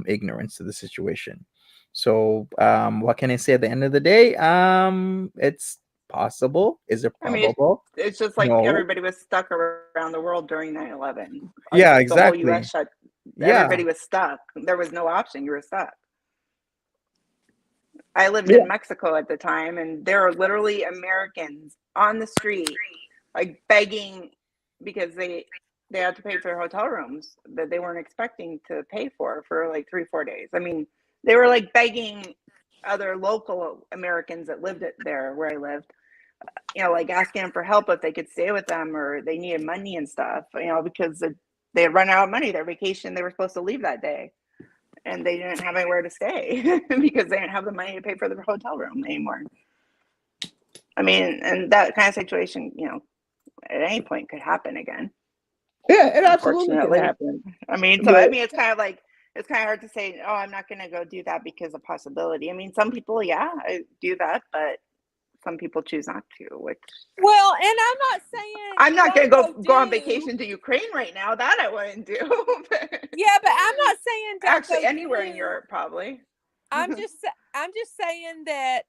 ignorance to the situation. So what can I say at the end of the day? It's possible. Is it probable? I mean, it's just like everybody was stuck around the world during 9/11. Yeah, exactly. The whole US shut. Everybody was stuck. There was no option. You were stuck. I lived in Mexico at the time, and there were literally Americans on the street, begging because they had to pay for their hotel rooms that they weren't expecting to pay for 3-4 days. I mean, they were begging other local Americans that lived there where I lived like asking them for help if they could stay with them or they needed money and stuff, because they had run out of money. Their vacation, they were supposed to leave that day, and they didn't have anywhere to stay because they didn't have the money to pay for the hotel room anymore. I mean, and that kind of situation, at any point could happen again. Yeah, it absolutely can happen. I mean, it's kind of like, it's kind of hard to say, oh, I'm not going to go do that because of possibility. I mean, some people, do that, but some people choose not to, which. Well, and I'm not saying I'm not going to go on vacation to Ukraine right now. That I wouldn't do. Yeah, but I'm not saying don't actually go anywhere in Europe, probably. I'm just saying that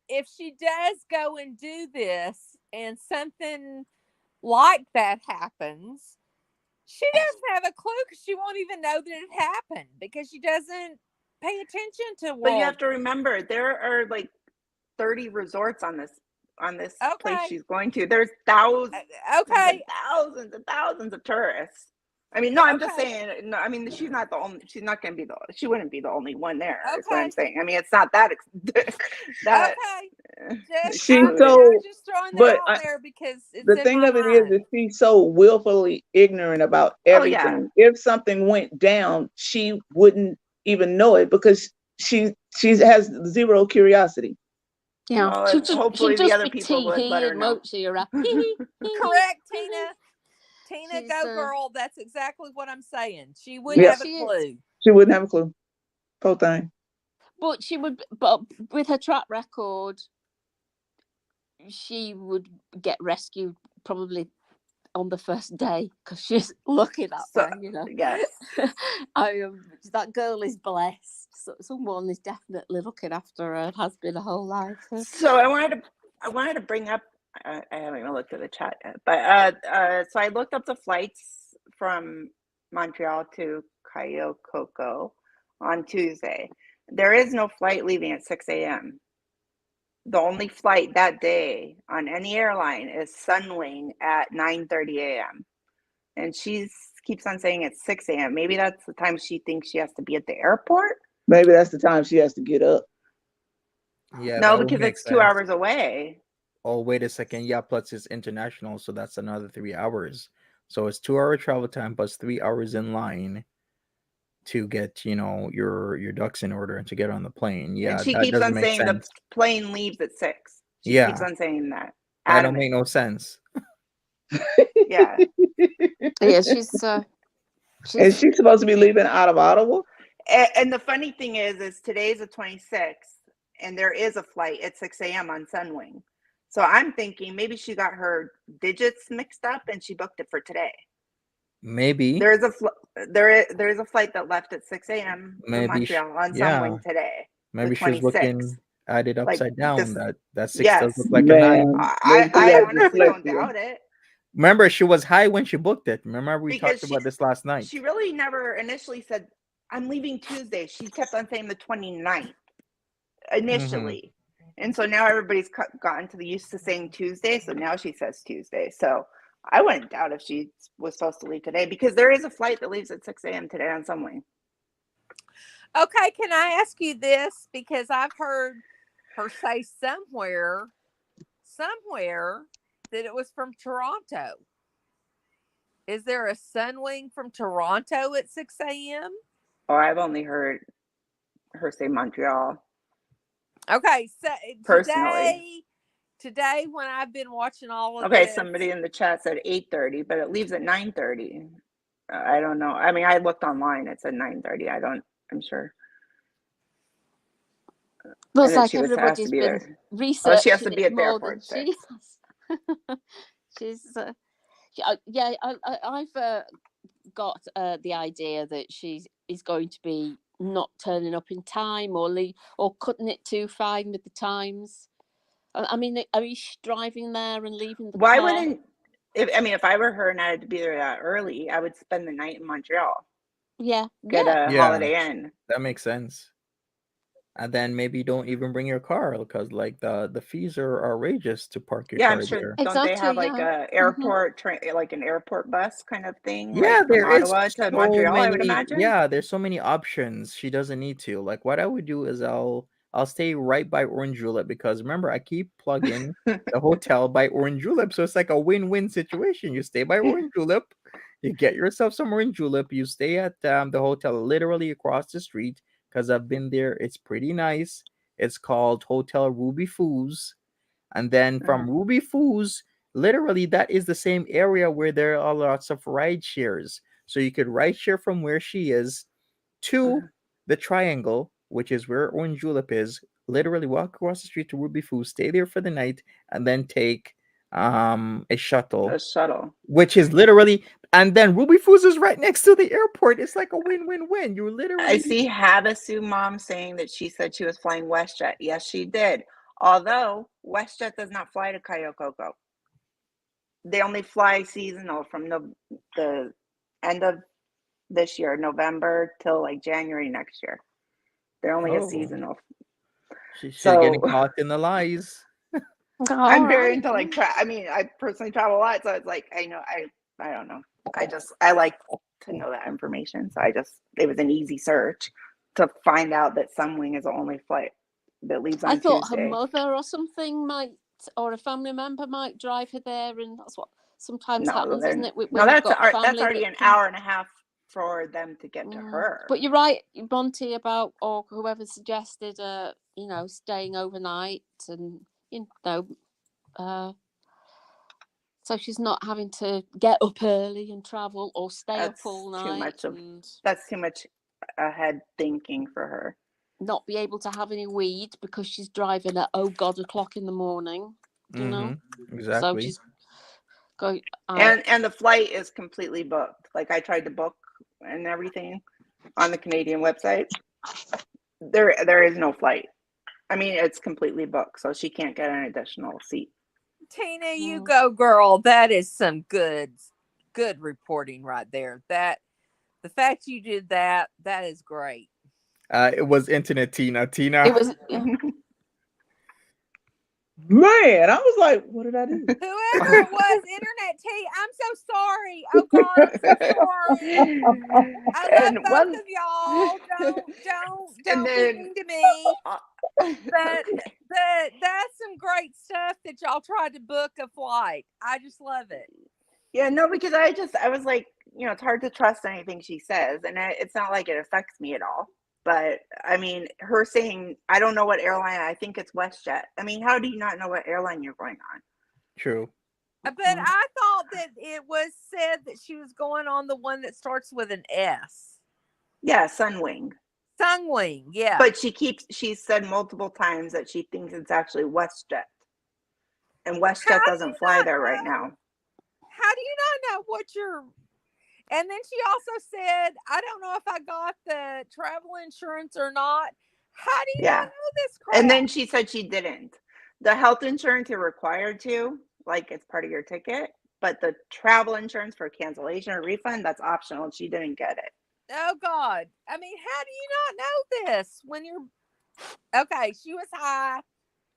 if she does go and do this and something like that happens, she doesn't have a clue because she won't even know that it happened because she doesn't pay attention to But you have to remember, there are like 30 resorts on this place she's going to. There's thousands and thousands of tourists. I mean, no, I'm just saying. No, I mean, she's not the only. She's not going to be the. She wouldn't be the only one there. Is what I'm saying. I mean, it's not that. That. She's so. Just throwing that out there because it's the thing of it is that she's so willfully ignorant about everything. If something went down, she wouldn't even know it because she has zero curiosity. Yeah, well, hopefully the other people would let her know. Won't she? Correct, Tina. Tina, go girl. That's exactly what I'm saying. She wouldn't have a clue. She wouldn't have a clue. Poor thing. But she would. But with her track record, she would get rescued probably on the first day because she's looking at her. Yes. That girl is blessed. So someone is definitely looking after her and has been her whole life. So I wanted to bring up. I haven't even looked at the chat yet, but so I looked up the flights from Montreal to Kyoto on Tuesday. There is no flight leaving at 6 a.m. The only flight that day on any airline is Sunwing at 9:30 a.m. And she keeps on saying it's 6 a.m. Maybe that's the time she thinks she has to be at the airport. Maybe that's the time she has to get up. Yeah. No, because it's 2 hours away. Oh, wait a second. Yeah, plus it's international, so that's another 3 hours. So it's 2 hour travel time plus 3 hours in line to get, your ducks in order and to get on the plane. Yeah, and she that keeps doesn't on make saying sense. the plane leaves at 6. She keeps on saying that. That don't make no sense. Yeah. Yeah, she's and she's supposed to be leaving out of Ottawa. And the funny thing is today's the 26th, and there is a flight at 6 a.m. on Sunwing. So I'm thinking maybe she got her digits mixed up and she booked it for today. Maybe there is a flight that left at 6 a.m. from Montreal on Sunwing today. Maybe she's looking at it upside down. That 6 does look like a 9. I honestly don't doubt it. Remember, she was high when she booked it. Remember, we talked about this last night. She really never initially said, I'm leaving Tuesday. She kept on saying the 29th initially. Mm-hmm. And so now everybody's gotten to the used to saying Tuesday. So now she says Tuesday. So I wouldn't doubt if she was supposed to leave today because there is a flight that leaves at 6 a.m. today on Sunwing. Okay, can I ask you this? Because I've heard her say somewhere that it was from Toronto. Is there a Sunwing from Toronto at 6 a.m.? Oh, I've only heard her say Montreal. Okay, so personally, today when I've been watching all of this, somebody in the chat said 8:30, but it leaves at 9:30. I don't know. I mean, I looked online; it said 9:30. I'm sure. Looks like everybody's been researching. Oh, she has to be at the airport. She's I've got the idea that she is going to be not turning up in time or cutting it too fine with the times. I mean, are you driving there and leaving the Why car? wouldn't if I were her and I had to be there that early, I would spend the night in Montreal. Yeah. Get a Holiday Inn. That makes sense. And then maybe don't even bring your car because like the fees are outrageous to park your car. I'm sure. There. Don't they have like a airport train, like an airport bus kind of thing? Yeah, like there from is Ottawa to Montreal. I would imagine. Yeah, there's so many options. She doesn't need to. Like, what I would do is I'll I'll stay right by Orange Julep because remember I keep plugging the hotel by Orange Julep, so it's like a win-win situation. You stay by Orange Julep, you get yourself some Orange Julep, you stay at the hotel literally across the street because I've been there. It's pretty nice. It's called Hotel Ruby Foos. And then from Ruby Foos, literally that is the same area where there are lots of ride shares. So you could ride share from where she is to the Triangle, which is where Orange Julep is. Literally walk across the street to Ruby Foos, stay there for the night, and then take a shuttle, A shuttle. which is literally, and then Ruby Foos is right next to the airport. It's like a win-win-win. You I literally see Havasu mom saying that she said she was flying WestJet. Yes, she did. Although WestJet does not fly to Cayo Coco. They only fly seasonal from the end of this year, November, till like January next year. They're only a Oh. seasonal. she's So getting caught in the lies. I'm very into like I mean, I personally travel a lot, so it's like I know I don't know. I like to know that information. So it was an easy search to find out that Sunwing is the only flight that leaves on I thought Tuesday. her mother or something might, or a family member might drive her there, and that's what sometimes happens, isn't it? No, that's already an hour and a half for them to get to her. But you're right, Monty, about or whoever suggested, staying overnight, and so she's not having to get up early and travel or stay up all night that's too much ahead thinking for her. Not be able to have any weed because she's driving at o'clock in the morning. You know, exactly. So she's going, and the flight is completely booked. Like I tried to book and everything on the Canadian website. There is no flight. I mean, it's completely booked, so she can't get an additional seat. Tina, you go, girl. That is some good reporting right there. That the fact you did that is great. It was internet Tina. It was. Man, I was like, what did I do? Whoever it was, internet T, I'm so sorry. Oh God, I'm so sorry. I love both of y'all. Don't be mean to me. But that's some great stuff that y'all tried to book a flight. I just love it. Yeah, no, because I was like, it's hard to trust anything she says, and it's not like it affects me at all. But I mean, her saying, I don't know what airline, I think it's WestJet. I mean, how do you not know what airline you're going on? True. But I thought that it was said that she was going on the one that starts with an S. Yeah, Sunwing. Sunwing, yeah. But she said multiple times that she thinks it's actually WestJet. And WestJet doesn't fly there right now. How do you not know what you're... And then she also said, I don't know if I got the travel insurance or not. How do you not know this crap? And then she said she didn't. The health insurance you're required to, like it's part of your ticket, but the travel insurance for cancellation or refund, that's optional. She didn't get it. Oh God. I mean, how do you not know this when you're... Okay, she was high.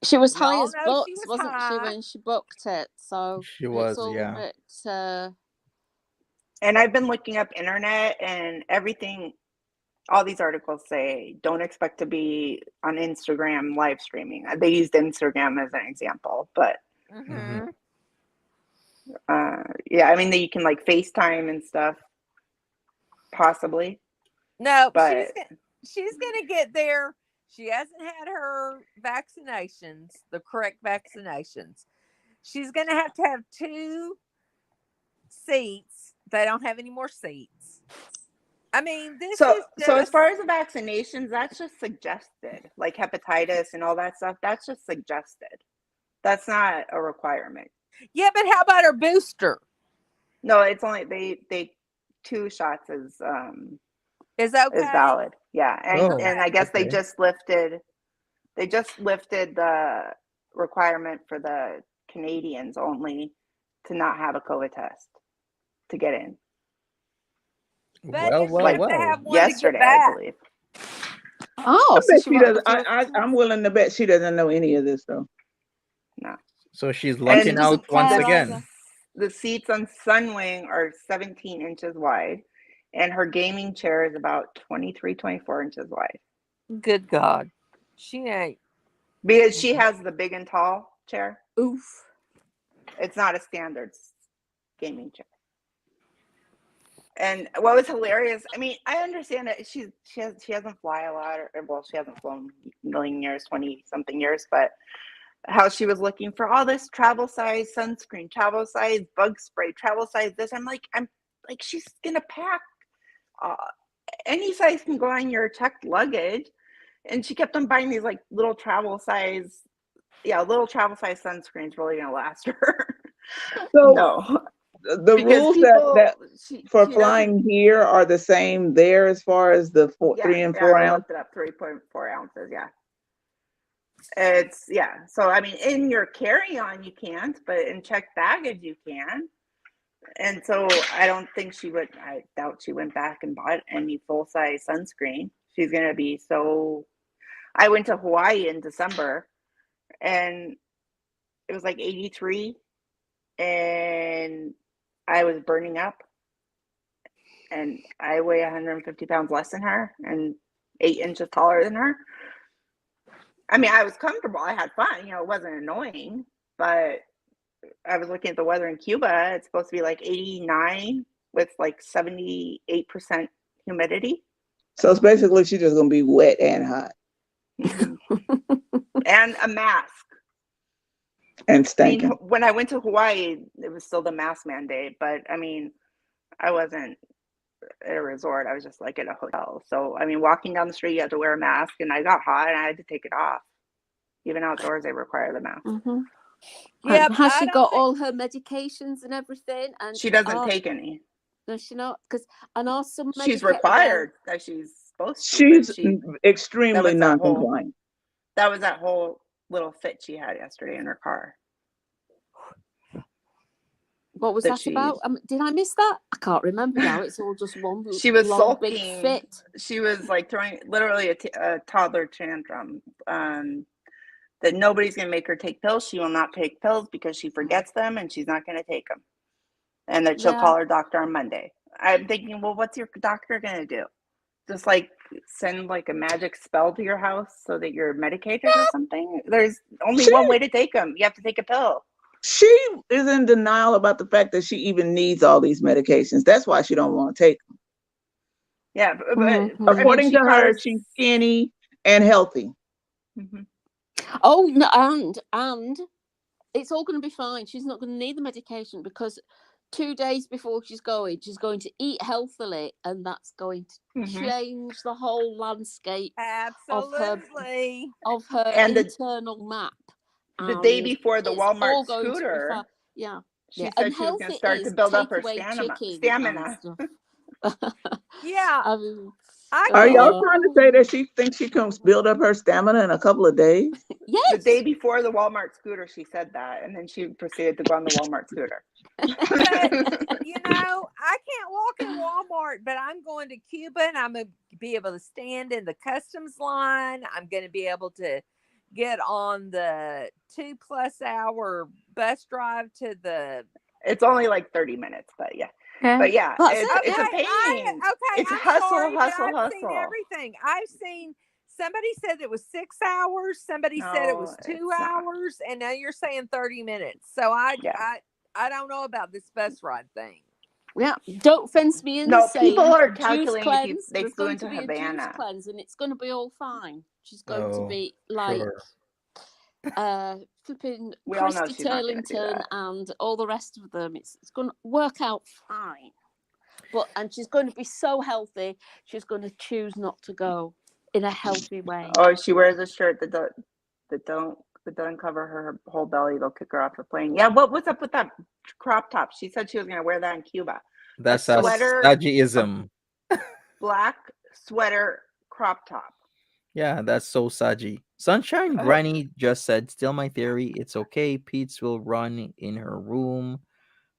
She was high as butts, wasn't she, when she booked it? So she was, a bit, And I've been looking up internet and everything. All these articles say don't expect to be on Instagram live streaming. They used Instagram as an example, but yeah, I mean that you can like FaceTime and stuff, possibly. No, but she's gonna get there. She hasn't had her vaccinations, the correct vaccinations. She's gonna have to have 2 seats. They don't have any more seats. I mean, this is just... So as far as the vaccinations, that's just suggested, like hepatitis and all that stuff. That's just suggested. That's not a requirement. Yeah, but how about her booster? No, it's only they 2 shots is valid. Yeah, and I guess they just lifted the requirement for the Canadians only to not have a COVID test to get in. Well. Yesterday, I believe. Oh, I bet she doesn't. I'm willing to bet she doesn't know any of this though. No. So she's lucking out once again. The seats on Sunwing are 17 inches wide, and her gaming chair is about 23, 24 inches wide. Good God. She ain't. Because she has the big and tall chair. Oof. It's not a standard gaming chair. And what was hilarious, I mean, I understand that she hasn't fly a lot, or well, she hasn't flown a million years, 20 something years, but how she was looking for all this travel size sunscreen, travel size bug spray, travel size this. I'm like, she's gonna pack any size can go on your checked luggage. And she kept on buying these like little travel size sunscreens really gonna last her. So No. the Because rules people that she for doesn't flying here are the same there as far as the 3 and 4 I ounce. looked it up, 3.4 ounces, It's so I mean in your carry-on you can't, but in checked baggage you can. And so I doubt she went back and bought any full-size sunscreen. She's gonna be I went to Hawaii in December and it was like 83 and I was burning up and I weigh 150 pounds less than her and 8 inches taller than her. I mean, I was comfortable. I had fun. It wasn't annoying, but I was looking at the weather in Cuba. It's supposed to be like 89 with like 78% humidity. So it's basically she's just gonna be wet and hot. And a mask. And I mean, stinking. when I went to Hawaii, it was still the mask mandate, but I mean, I wasn't at a resort. I was just like at a hotel. So, I mean, walking down the street, you had to wear a mask, and I got hot and I had to take it off. Even outdoors, they require the mask. Mm-hmm. Yeah, Has she got all her medications and everything? And she doesn't take any. No, she not, because I know some. She's required that she's supposed to. She's extremely non-compliant. That was that whole little fit she had yesterday in her car. What was that about? Did I miss that? I can't remember now. It's all just one. She was long, sulking. Big fit. She was like throwing literally a toddler tantrum. That nobody's going to make her take pills. She will not take pills because she forgets them and she's not going to take them. And that she'll call her doctor on Monday. I'm thinking, well, what's your doctor going to do? Just like send like a magic spell to your house so that you're medicated or something? There's only one way to take them. You have to take a pill. She is in denial about the fact that she even needs all these medications. That's why she don't want to take them. Yeah, but according to her, she's skinny and healthy. Mm-hmm. Oh no, and it's all going to be fine. She's not going to need the medication because 2 days before she's going to eat healthily, and that's going to change the whole landscape of her and internal map. The day before the Walmart scooter, she said she was going to start to build up her stamina. Yeah. Are y'all trying to say that she thinks she can build up her stamina in a couple of days? Yes. The day before the Walmart scooter, she said that, and then she proceeded to go on the Walmart scooter. But, I can't walk in Walmart, but I'm going to Cuba, and I'm going to be able to stand in the customs line. I'm going to be able to get on the 2+ hour bus drive to the. It's only like 30 minutes, but yeah. But yeah, it's a pain. It's hustle. I've seen everything. I've seen somebody said it was 6 hours. Somebody said it was 2 hours, and now you're saying 30 minutes. So I don't know about this bus ride thing. Yeah, don't fence me in. No, people are calculating if they flew into Havana, cleanse, and it's going to be all fine. She's going to be like. Flipping Christy Turlington and all the rest of them. It's going to work out fine. And she's going to be so healthy. She's going to choose not to go in a healthy way. Or she wears a shirt that doesn't cover her whole belly. They'll kick her off the plane. Yeah, what's up with that crop top? She said she was going to wear that in Cuba. That's a Sajiism. Black sweater crop top. Yeah, that's so Saji. Sunshine Granny just said, still my theory, it's okay. Pete's will run in her room,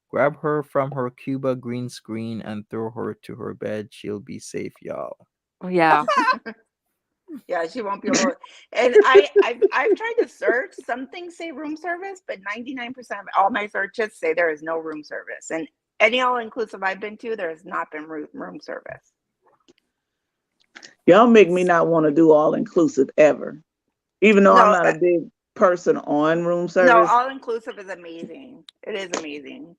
grab her from her Cuba green screen, and throw her to her bed. She'll be safe, y'all. Yeah. Yeah, she won't be able to. And I've tried to search. Some things say room service, but 99% of all my searches say there is no room service. And any all-inclusive I've been to, there has not been room service. Y'all make me not want to do all-inclusive ever. Even though I'm No, not a big person on room no, service. all inclusive is amazing. It is amazing.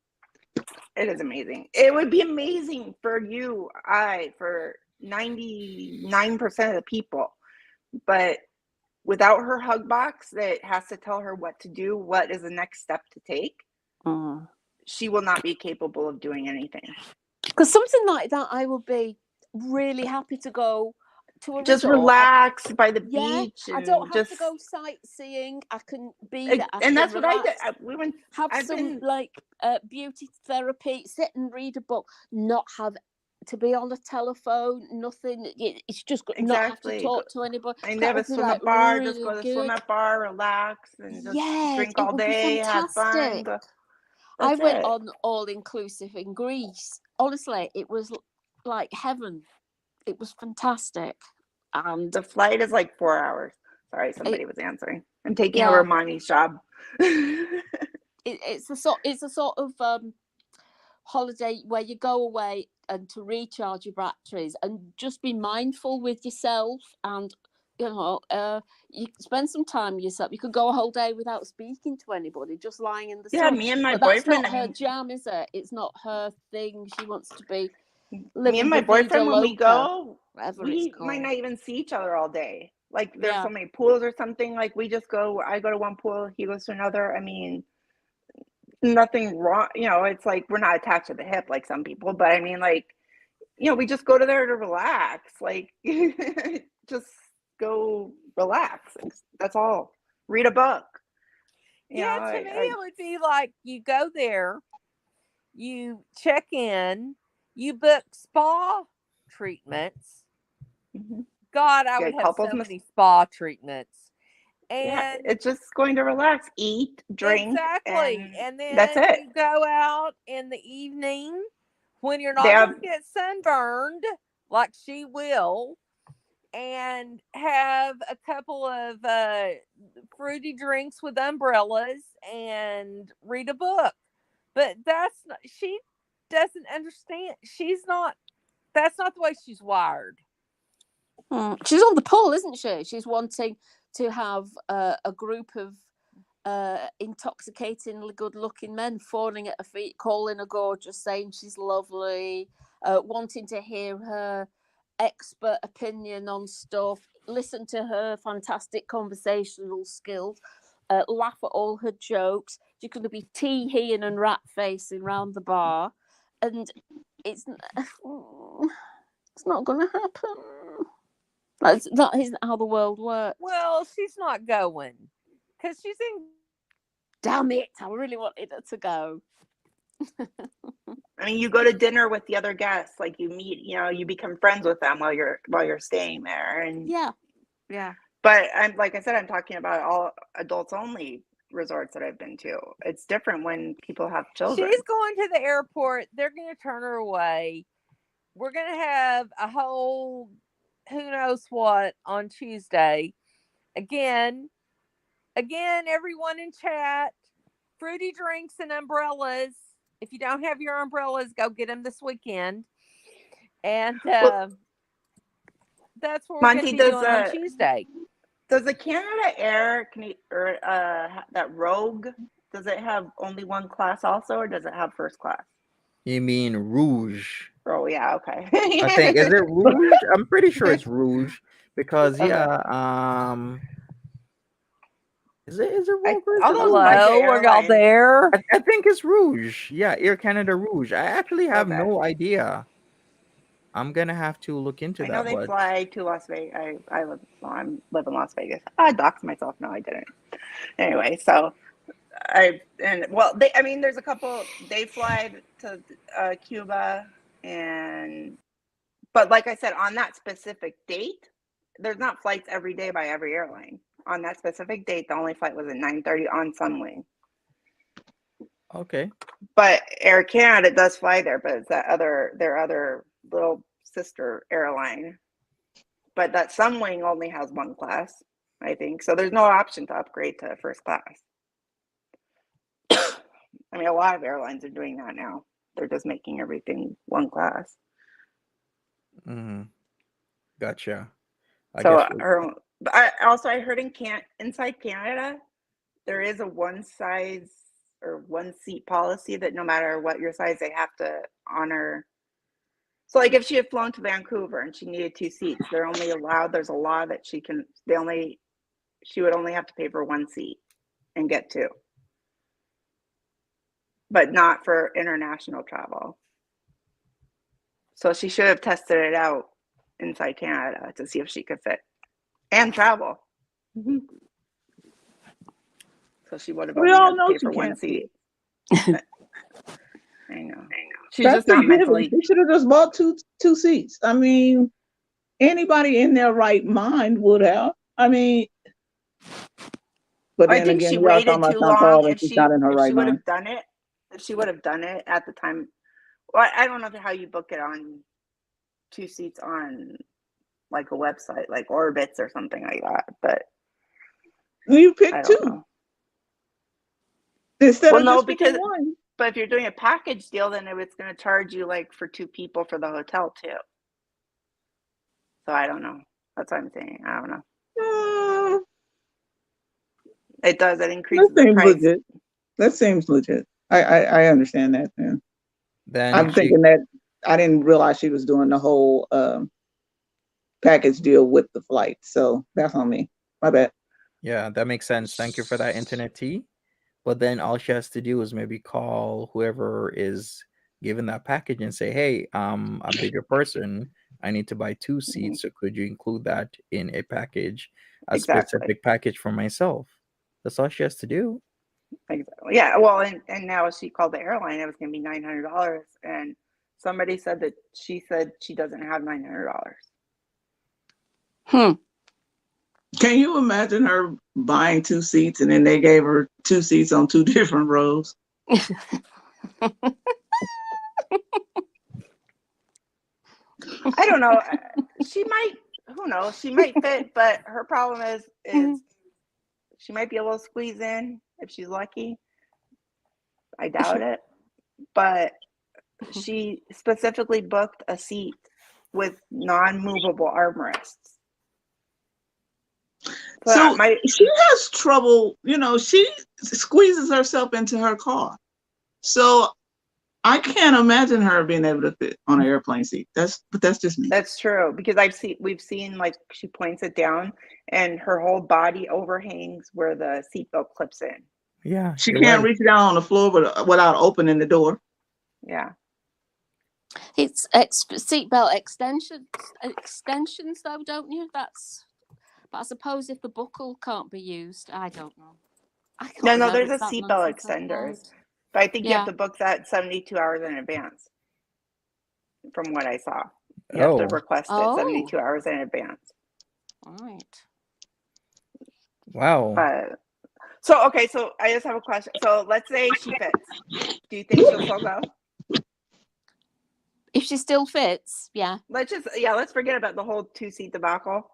It is amazing. It would be amazing for you, for 99% of the people. But without her hug box that has to tell her what to do, what is the next step to take, she will not be capable of doing anything. Because something like that, I would be really happy to go to a Just resort. relax by the Yeah, beach. I And don't have just to go sightseeing. I can be there. I and can that's what I relax, did. We went. have I've some been. like beauty therapy, sit and read a book, not have to be on a telephone, nothing. It's just not have to Exactly. talk to anybody. And they That have a would be swim like up bar. Just really go to the good. swim up bar, relax, and just Yes, drink it all would be day, have fun. fantastic. I That's went it. on all inclusive in Greece. Honestly, it was like heaven. It was fantastic. And The flight is like 4 hours. Sorry, somebody was answering. I'm taking yeah. over Monty's job. It's a sort of holiday where you go away and to recharge your batteries and just be mindful with yourself, and you spend some time with yourself. You could go a whole day without speaking to anybody, just lying in the Yeah, sun. me and my But that's boyfriend. not her jam, is it? It's not her thing. She wants to be Me living and my the vida boyfriend, when we loca, go, whatever it's we called. might not even see each other all day. Like there's Yeah. so many pools or something. Like we just go. I go to one pool, he goes to another. I mean, nothing wrong. It's like we're not attached to the hip like some people, but I mean, like, we just go to there to relax. Like, just go relax. That's all. Read a book. Yeah, to me, it would be like you go there, you check in, you book spa treatments. God, I would have so many spa treatments. Yeah, And it's just going to relax, eat, drink, exactly. And that's then it. you go out in the evening when you're not going to get sunburned like she will, and have a couple of fruity drinks with umbrellas and read a book. But she doesn't understand. That's not the way she's wired. She's on the pull, isn't she? She's wanting to have a group of intoxicatingly good-looking men falling at her feet, calling her gorgeous, saying she's lovely, wanting to hear her expert opinion on stuff, listen to her fantastic conversational skills, laugh at all her jokes. She's going to be tee-heeing and rat-facing round the bar, and it's not going to happen. That isn't how the world works. Well, she's not going because she's in. Damn it! I really wanted her to go. I mean, you go to dinner with the other guests, like you meet, you become friends with them while you're staying there, and yeah. But like I said, I'm talking about all adults only resorts that I've been to. It's different when people have children. She's going to the airport. They're going to turn her away. We're going to have a whole who knows what on Tuesday. Again, everyone in chat, fruity drinks and umbrellas. If you don't have your umbrellas, go get them this weekend. And that's what we're going to be doing on Tuesday. Does the Canada Air that Rogue, does it have only one class also, or does it have first class? You mean Rouge? Oh yeah, okay. I think, is it Rouge? I'm pretty sure it's Rouge because is it Rogue? Hello, were y'all there? I think it's Rouge. Yeah, Air Canada Rouge. I actually have no idea. I'm gonna have to look into that. I know they fly to Las Vegas. I live in Las Vegas. I doxed myself. No, I didn't. Anyway, so there's a couple. They fly to Cuba, but like I said, on that specific date, there's not flights every day by every airline. On that specific date, the only flight was at 9:30 on Sunwing. Okay. But Air Canada does fly there, but it's their other little sister airline. But that Sunwing only has one class, I think. So there's no option to upgrade to first class. I mean, a lot of airlines are doing that now. They're just making everything one class. Mm-hmm. Gotcha. So But I heard inside Canada, there is a one size or one seat policy that no matter what your size, they have to honor. So like if she had flown to Vancouver and she needed 2 seats, they're only allowed, there's a law that she would only have to pay for 1 seat and get 2. But not for international travel. So she should have tested it out inside Canada to see if she could fit and travel. Mm-hmm. So she would have We only all had to know pay she for 1 can't. seat. I know. She's That's just not a given. mentally. She should have just bought two seats. I mean, anybody in their right mind would have. I mean, but I then think again, she we are talking waited about too long. Chantal and she's not in her right Would mind. have done it, if she would have done it at the time. Well, I don't know how you book it on 2 seats on like a website like Orbitz or something like that, but You I pick don't 2 know. instead Well, of no, just picking because 1. but if you're doing a package deal, then it's going to charge you like for 2 people for the hotel too. So I don't know. That's what I'm saying. I don't know. It does. It increases That the seems price. legit. That seems legit. I understand that. Yeah. Then I'm thinking that I didn't realize she was doing the whole package deal with the flight. So that's on me. My bad. yeah, that makes sense. Thank you for that, Internet Tea. But then all she has to do is maybe call whoever is given that package and say, "Hey, I'm a bigger person. I need to buy 2 seats. So could you include that in a package, a Exactly. specific package for myself?" That's all she has to do. Exactly. Yeah. Well, and now she called the airline. It was going to be $900, and somebody said that she doesn't have $900. Can you imagine her buying 2 seats and then they gave her 2 seats on 2 different rows? I don't know. She might. Who knows? She might fit, but her problem is she might be able to squeeze in if she's lucky. I doubt it. But she specifically booked a seat with non-movable armrests. So she has trouble, she squeezes herself into her car. So I can't imagine her being able to fit on an airplane seat. That's just me. That's true, because we've seen like she points it down and her whole body overhangs where the seatbelt clips in. Yeah, she can't reach down on the floor without opening the door. Yeah. It's seatbelt extensions though, don't you? But I suppose if the buckle can't be used, I don't know. No, there's a seatbelt extenders, but I think you have to book that 72 hours in advance. From what I saw, you have to request it 72 hours in advance. All right. Wow. So I just have a question. So let's say she fits. Do you think she'll still go? If she still fits, yeah. Let's forget about the whole 2-seat debacle.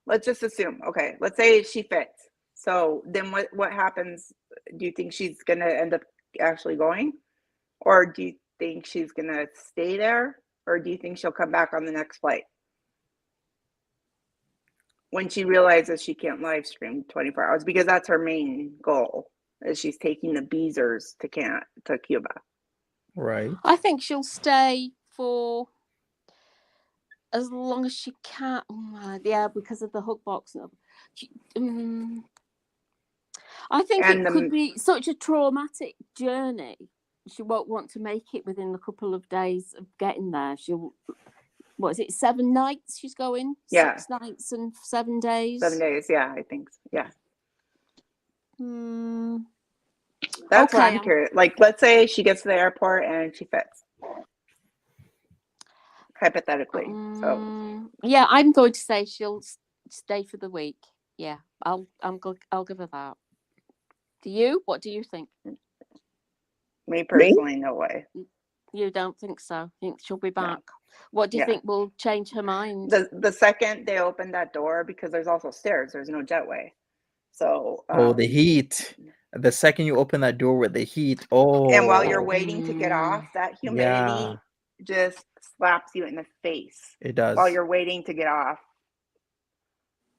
Let's just assume. Okay, let's say she fits. So then what happens? Do you think she's gonna end up actually going, or do you think she's gonna stay there, or do you think she'll come back on the next flight when she realizes she can't live stream 24 hours? Because that's her main goal, is she's taking the Beezers to Cuba. Right. I think she'll stay for as long as she can. Yeah, because of the hug box. I think it could be such a traumatic journey. She won't want to make it within a couple of days of getting there. What is it, 7 nights she's going? Yeah. 6 nights and 7 days? 7 days, yeah, I think so. Yeah. That's what I'm curious. Like, let's say she gets to the airport and she fits. Hypothetically. Yeah, I'm going to say she'll stay for the week. Yeah, I'll give her that. What do you think? Me personally, no way. You don't think so? Think she'll be back? No. What do you think will change her mind? The second they open that door, because there's also stairs, there's no jetway. So the heat. The second you open that door with the heat, and while you're waiting to get off, that humidity just slaps you in the face. It does. While you're waiting to get off.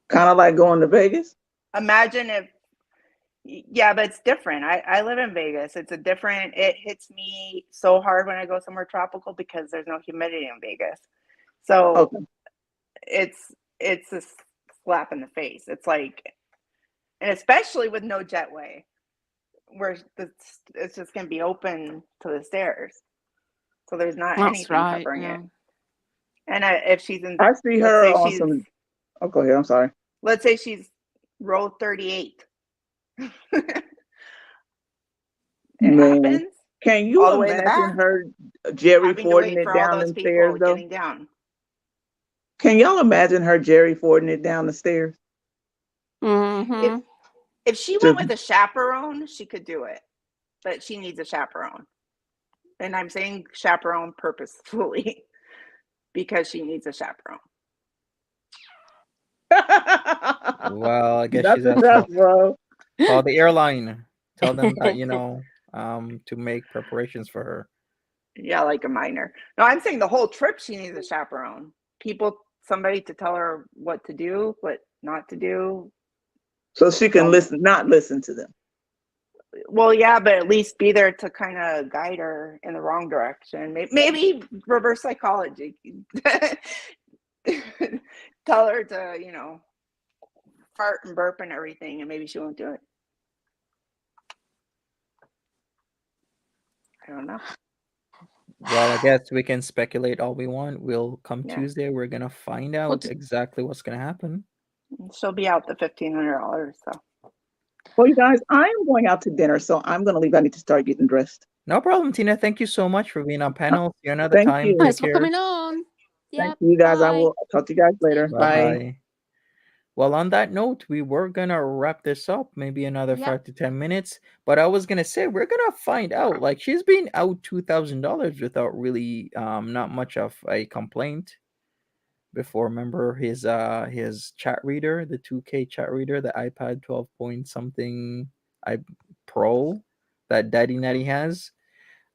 Kind of like going to Vegas. Imagine if, yeah, but it's different. I live in Vegas. It's a different, it hits me so hard when I go somewhere tropical because there's no humidity in Vegas. So Okay. it's a slap in the face. It's like, and especially with no jetway, where it's just going to be open to the stairs. So there's not That's anything right. covering Yeah. it. And if she's in, I see let's her say on she's, some. Oh, go ahead. I'm sorry. let's say she's row 38. It Man, happens can you all the way in the imagine back, her Jerry having to Fording wait it for all down those the stairs people though? getting down. Can y'all imagine her Jerry Fording it down the stairs? Mm-hmm. If she Just went with a chaperone, she could do it, but she needs a chaperone. And I'm saying chaperone purposefully because she needs a chaperone. Well, I guess she's that's asking. enough, bro. Call the airline. Tell them that to make preparations for her. Yeah, like a minor. No, I'm saying the whole trip she needs a chaperone. Somebody to tell her what to do, what not to do. So she can not listen to them. Well, yeah, but at least be there to kind of guide her in the wrong direction. Maybe reverse psychology. Tell her to, fart and burp and everything, and maybe she won't do it. I don't know. Well, I guess we can speculate all we want. We'll come Yeah. Tuesday. We're gonna find out exactly what's gonna happen. She'll be out the $1,500. So. Well, you guys, I'm going out to dinner, so I'm going to leave. I need to start getting dressed. No problem, Tina. Thank you so much for being on panel. See you another Thank time. you. Take Thanks for care. coming on. Yeah. Thank you, guys. I Bye. will talk to you guys later. you. Bye Bye. bye. Well, on that note, we were gonna wrap this up, maybe another Yep. 5 to 10 minutes. But I was gonna say we're gonna find out. Like she's been out $2,000 without really not much of a complaint. Before, remember his chat reader, the 2K chat reader, the iPad 12 point something I Pro that Daddy Natty has.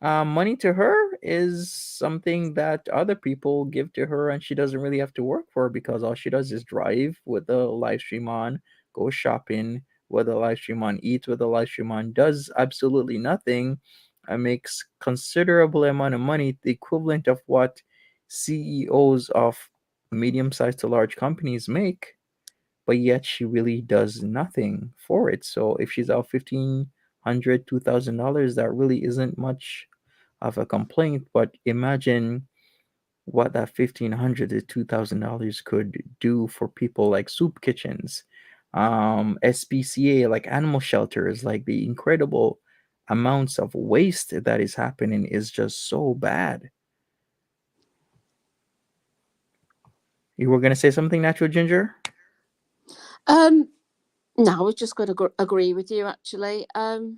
Money to her is something that other people give to her, and she doesn't really have to work for because all she does is drive with the live stream on, go shopping with the live stream on, eat with the live stream on, does absolutely nothing, and makes considerable amount of money, the equivalent of what CEOs of medium-sized to large companies make, but yet she really does nothing for it. So if she's out $1,500, $2,000, that really isn't much of a complaint. But imagine what that $1,500 to $2,000 could do for people like soup kitchens, SPCA, like animal shelters, like the incredible amounts of waste that is happening is just so bad. You were gonna say something, Natural Ginger? No, I was just going to agree with you. Actually, you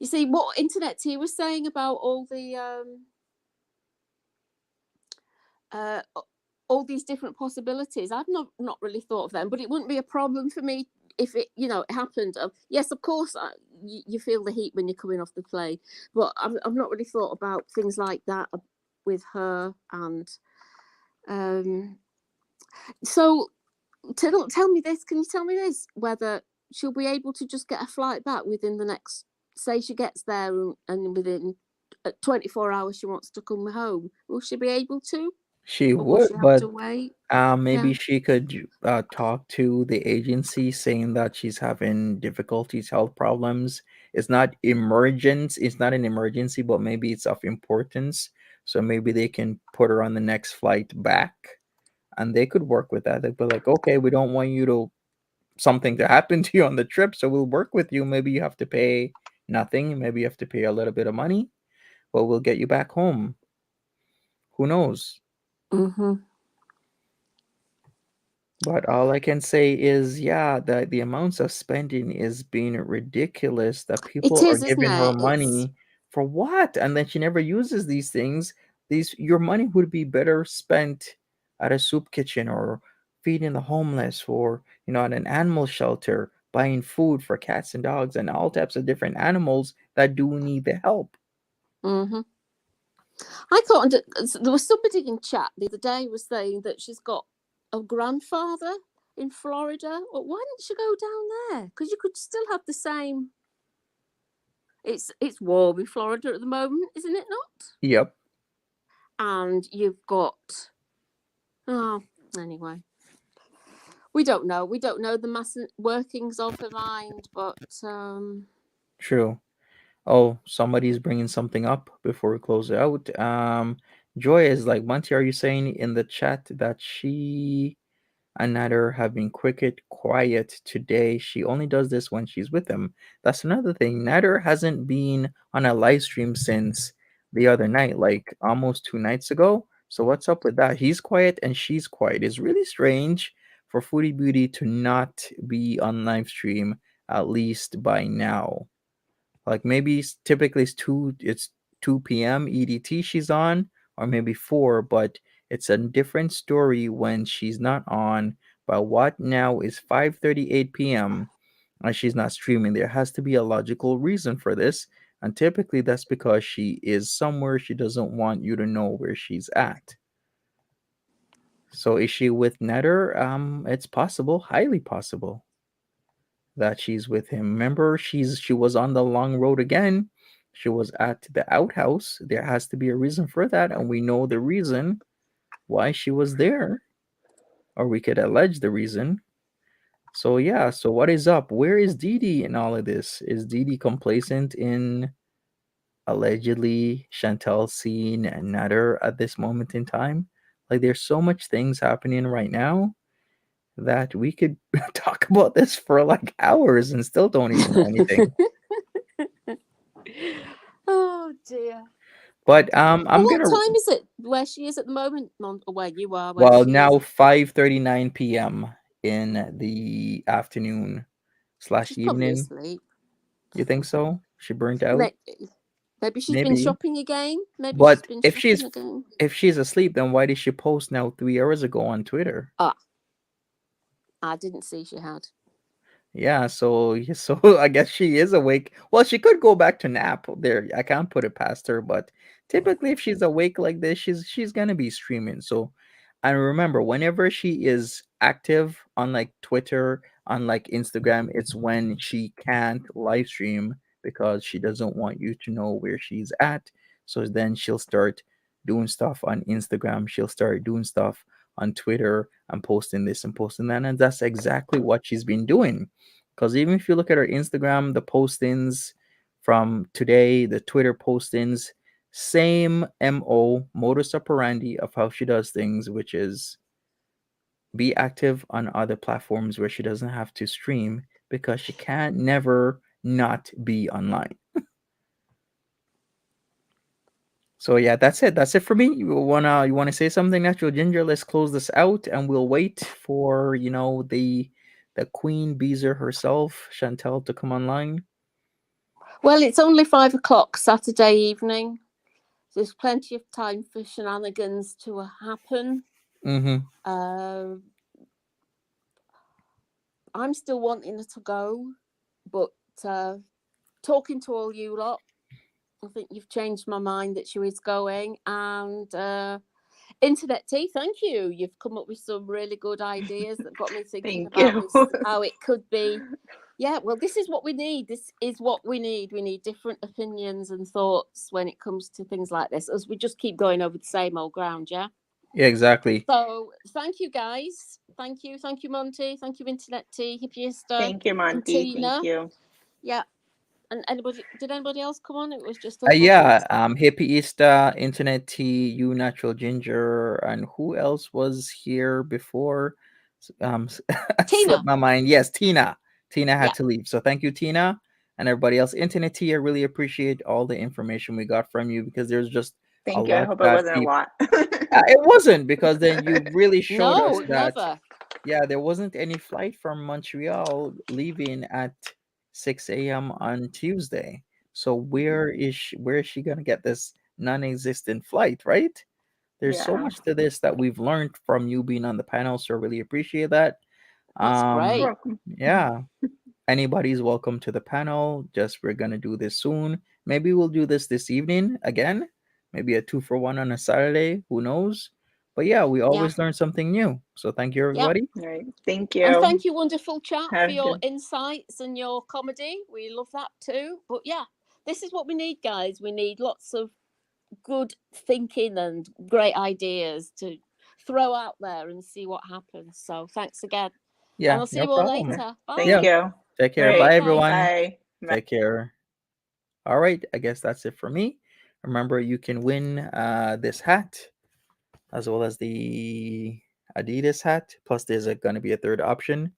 see what Internet Tea was saying about all these different possibilities. I've not really thought of them, but it wouldn't be a problem for me if it happened. Yes, of course, you feel the heat when you're coming off the plane, but I've not really thought about things like that with her. And so tell me this. Can you tell me this? Whether she'll be able to just get a flight back within the next, say she gets there and within 24 hours she wants to come home. Will she be able to? She Or will would, she have but to wait? maybe Yeah. she could talk to the agency saying that she's having difficulties, health problems. It's not emergent. It's not an emergency, but maybe it's of importance. So maybe they can put her on the next flight back, and they could work with that. They'd be like, okay, we don't want you to something to happen to you on the trip, so we'll work with you. Maybe you have to pay nothing. Maybe you have to pay a little bit of money, but we'll get you back home. Who knows? Mm-hmm. But all I can say is, yeah, the amounts of spending is being ridiculous. That It people are is, isn't giving her it? It's money for what? And then she never uses these things. Your money would be better spent at a soup kitchen or feeding the homeless, or at an animal shelter, buying food for cats and dogs and all types of different animals that do need the help. mm-hmm. I thought there was somebody in chat the other day was saying that she's got a grandfather in Florida. Well, why didn't you go down there? Because you could still have the same. It's warm in Florida at the moment, isn't it not? Yep. And you've got anyway. We don't know. We don't know the mass workings of her mind, but True. Oh, somebody's bringing something up before we close it out. Joy is like, Monty, are you saying in the chat that she and Nader have been cricket quiet today? She only does this when she's with him. That's another thing. Nader hasn't been on a live stream since the other night, like almost 2 nights ago. So what's up with that? He's quiet and she's quiet. It's really strange for Foodie Beauty to not be on live stream at least by now. Like maybe typically it's 2 p.m. EDT she's on, or maybe 4, but it's a different story when she's not on. But what now is 5:38 p.m. and she's not streaming. There has to be a logical reason for this, and typically that's because she is somewhere she doesn't want you to know where she's at. So is she with Netter? It's possible, highly possible that she's with him. Remember, she was on the long road again. She was at the outhouse. There has to be a reason for that, and we know the reason why she was there, or we could allege the reason. So yeah, so what is up? Where is Dee Dee in all of this? Is Dee Dee complacent in allegedly Chantel seeing Nader at this moment in time? Like there's so much things happening right now that we could talk about this for like hours and still don't even know anything. oh dear. But Well, I'm what gonna time is it where she is at the moment? Or where you are? Where well she now is? 5:39 p.m. in the afternoon slash She's probably evening. asleep. You think so? She burnt out? Maybe she's been Maybe. shopping again. Maybe she's But been if shopping again. she's asleep, then why did she post now 3 hours ago on Twitter? I didn't see she had. Yeah, so I guess she is awake. Well, she could go back to nap. There, I can't put it past her, but typically if she's awake like this, she's gonna be streaming. So, and remember, whenever she is active on like Twitter, on like Instagram, it's when she can't live stream because she doesn't want you to know where she's at. So then she'll start doing stuff on Instagram. She'll start doing stuff on Twitter and posting this and posting that, and that's exactly what she's been doing. Because even if you look at her Instagram, the postings from today, the Twitter postings, same MO, modus operandi of how she does things, which is be active on other platforms where she doesn't have to stream because she can't never not be online. So yeah, that's it. That's it for me. You wanna say something, Natural Ginger? Let's close this out, and we'll wait for the Queen Beezer herself, Chantel, to come online. Well, it's only 5 o'clock Saturday evening. There's plenty of time for shenanigans to happen. Mm-hmm. I'm still wanting her to go, but talking to all you lot, I think you've changed my mind that she is going. And Internet Tea, thank you. You've come up with some really good ideas that got me thinking Thank about you. this, how it could be. Yeah, well, this is what we need. This is what we need. We need different opinions and thoughts when it comes to things like this, as we just keep going over the same old ground, yeah? Yeah, exactly. So thank you, guys. Thank you, Monty. Thank you, Internet Tea, Hippiesta. Thank you, Monty. Tina. Thank you. Yeah. And did anybody else come on? It was just Yeah, Hippieista, Internet Tea, You Natural Ginger, and who else was here before? Tina. Slipped my mind. Yes, Tina. Tina had Yeah. to leave. So thank you, Tina, and everybody else. Internet Tea, I really appreciate all the information we got from you because there's just a Thank you. I lot hope it that wasn't a lot. it wasn't, because then you really showed us No, that never. yeah, there wasn't any flight from Montreal leaving at 6 a.m. on Tuesday. So where is she gonna get this non-existent flight, right? There's so Yeah. much to this that we've learned from you being on the panel, so I really appreciate that. That's great. You're welcome. Yeah. Anybody's welcome to the panel. Just we're gonna do this soon. Maybe we'll do this evening again. Maybe a 2-for-1 on a Saturday. Who knows? But yeah, we Yeah. always learn something new. So thank you, Yeah. everybody. All right. Thank And you. thank you, wonderful chat, for Have your good. insights and your comedy. We love that too. But yeah, this is what we need, guys. We need lots of good thinking and great ideas to throw out there and see what happens. So thanks again. And Yeah, I'll see no you all problem. later. Thank Bye. Yeah, you. take care. Right. Bye, Bye. everyone. Bye. Bye. Take care. All right, I guess that's it for me. Remember, you can win this hat as well as the Adidas hat. Plus, there's going to be a third option.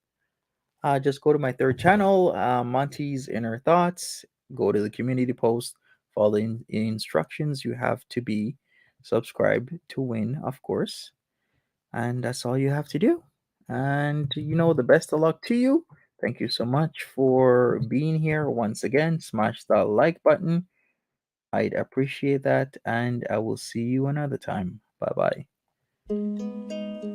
Just go to my third channel, Monty's Inner Thoughts. Go to the community post, follow the instructions. You have to be subscribed to win, of course. And that's all you have to do. And the best of luck to you. Thank you so much for being here once again. Smash that like button. I'd appreciate that. And I will see you another time. Bye bye.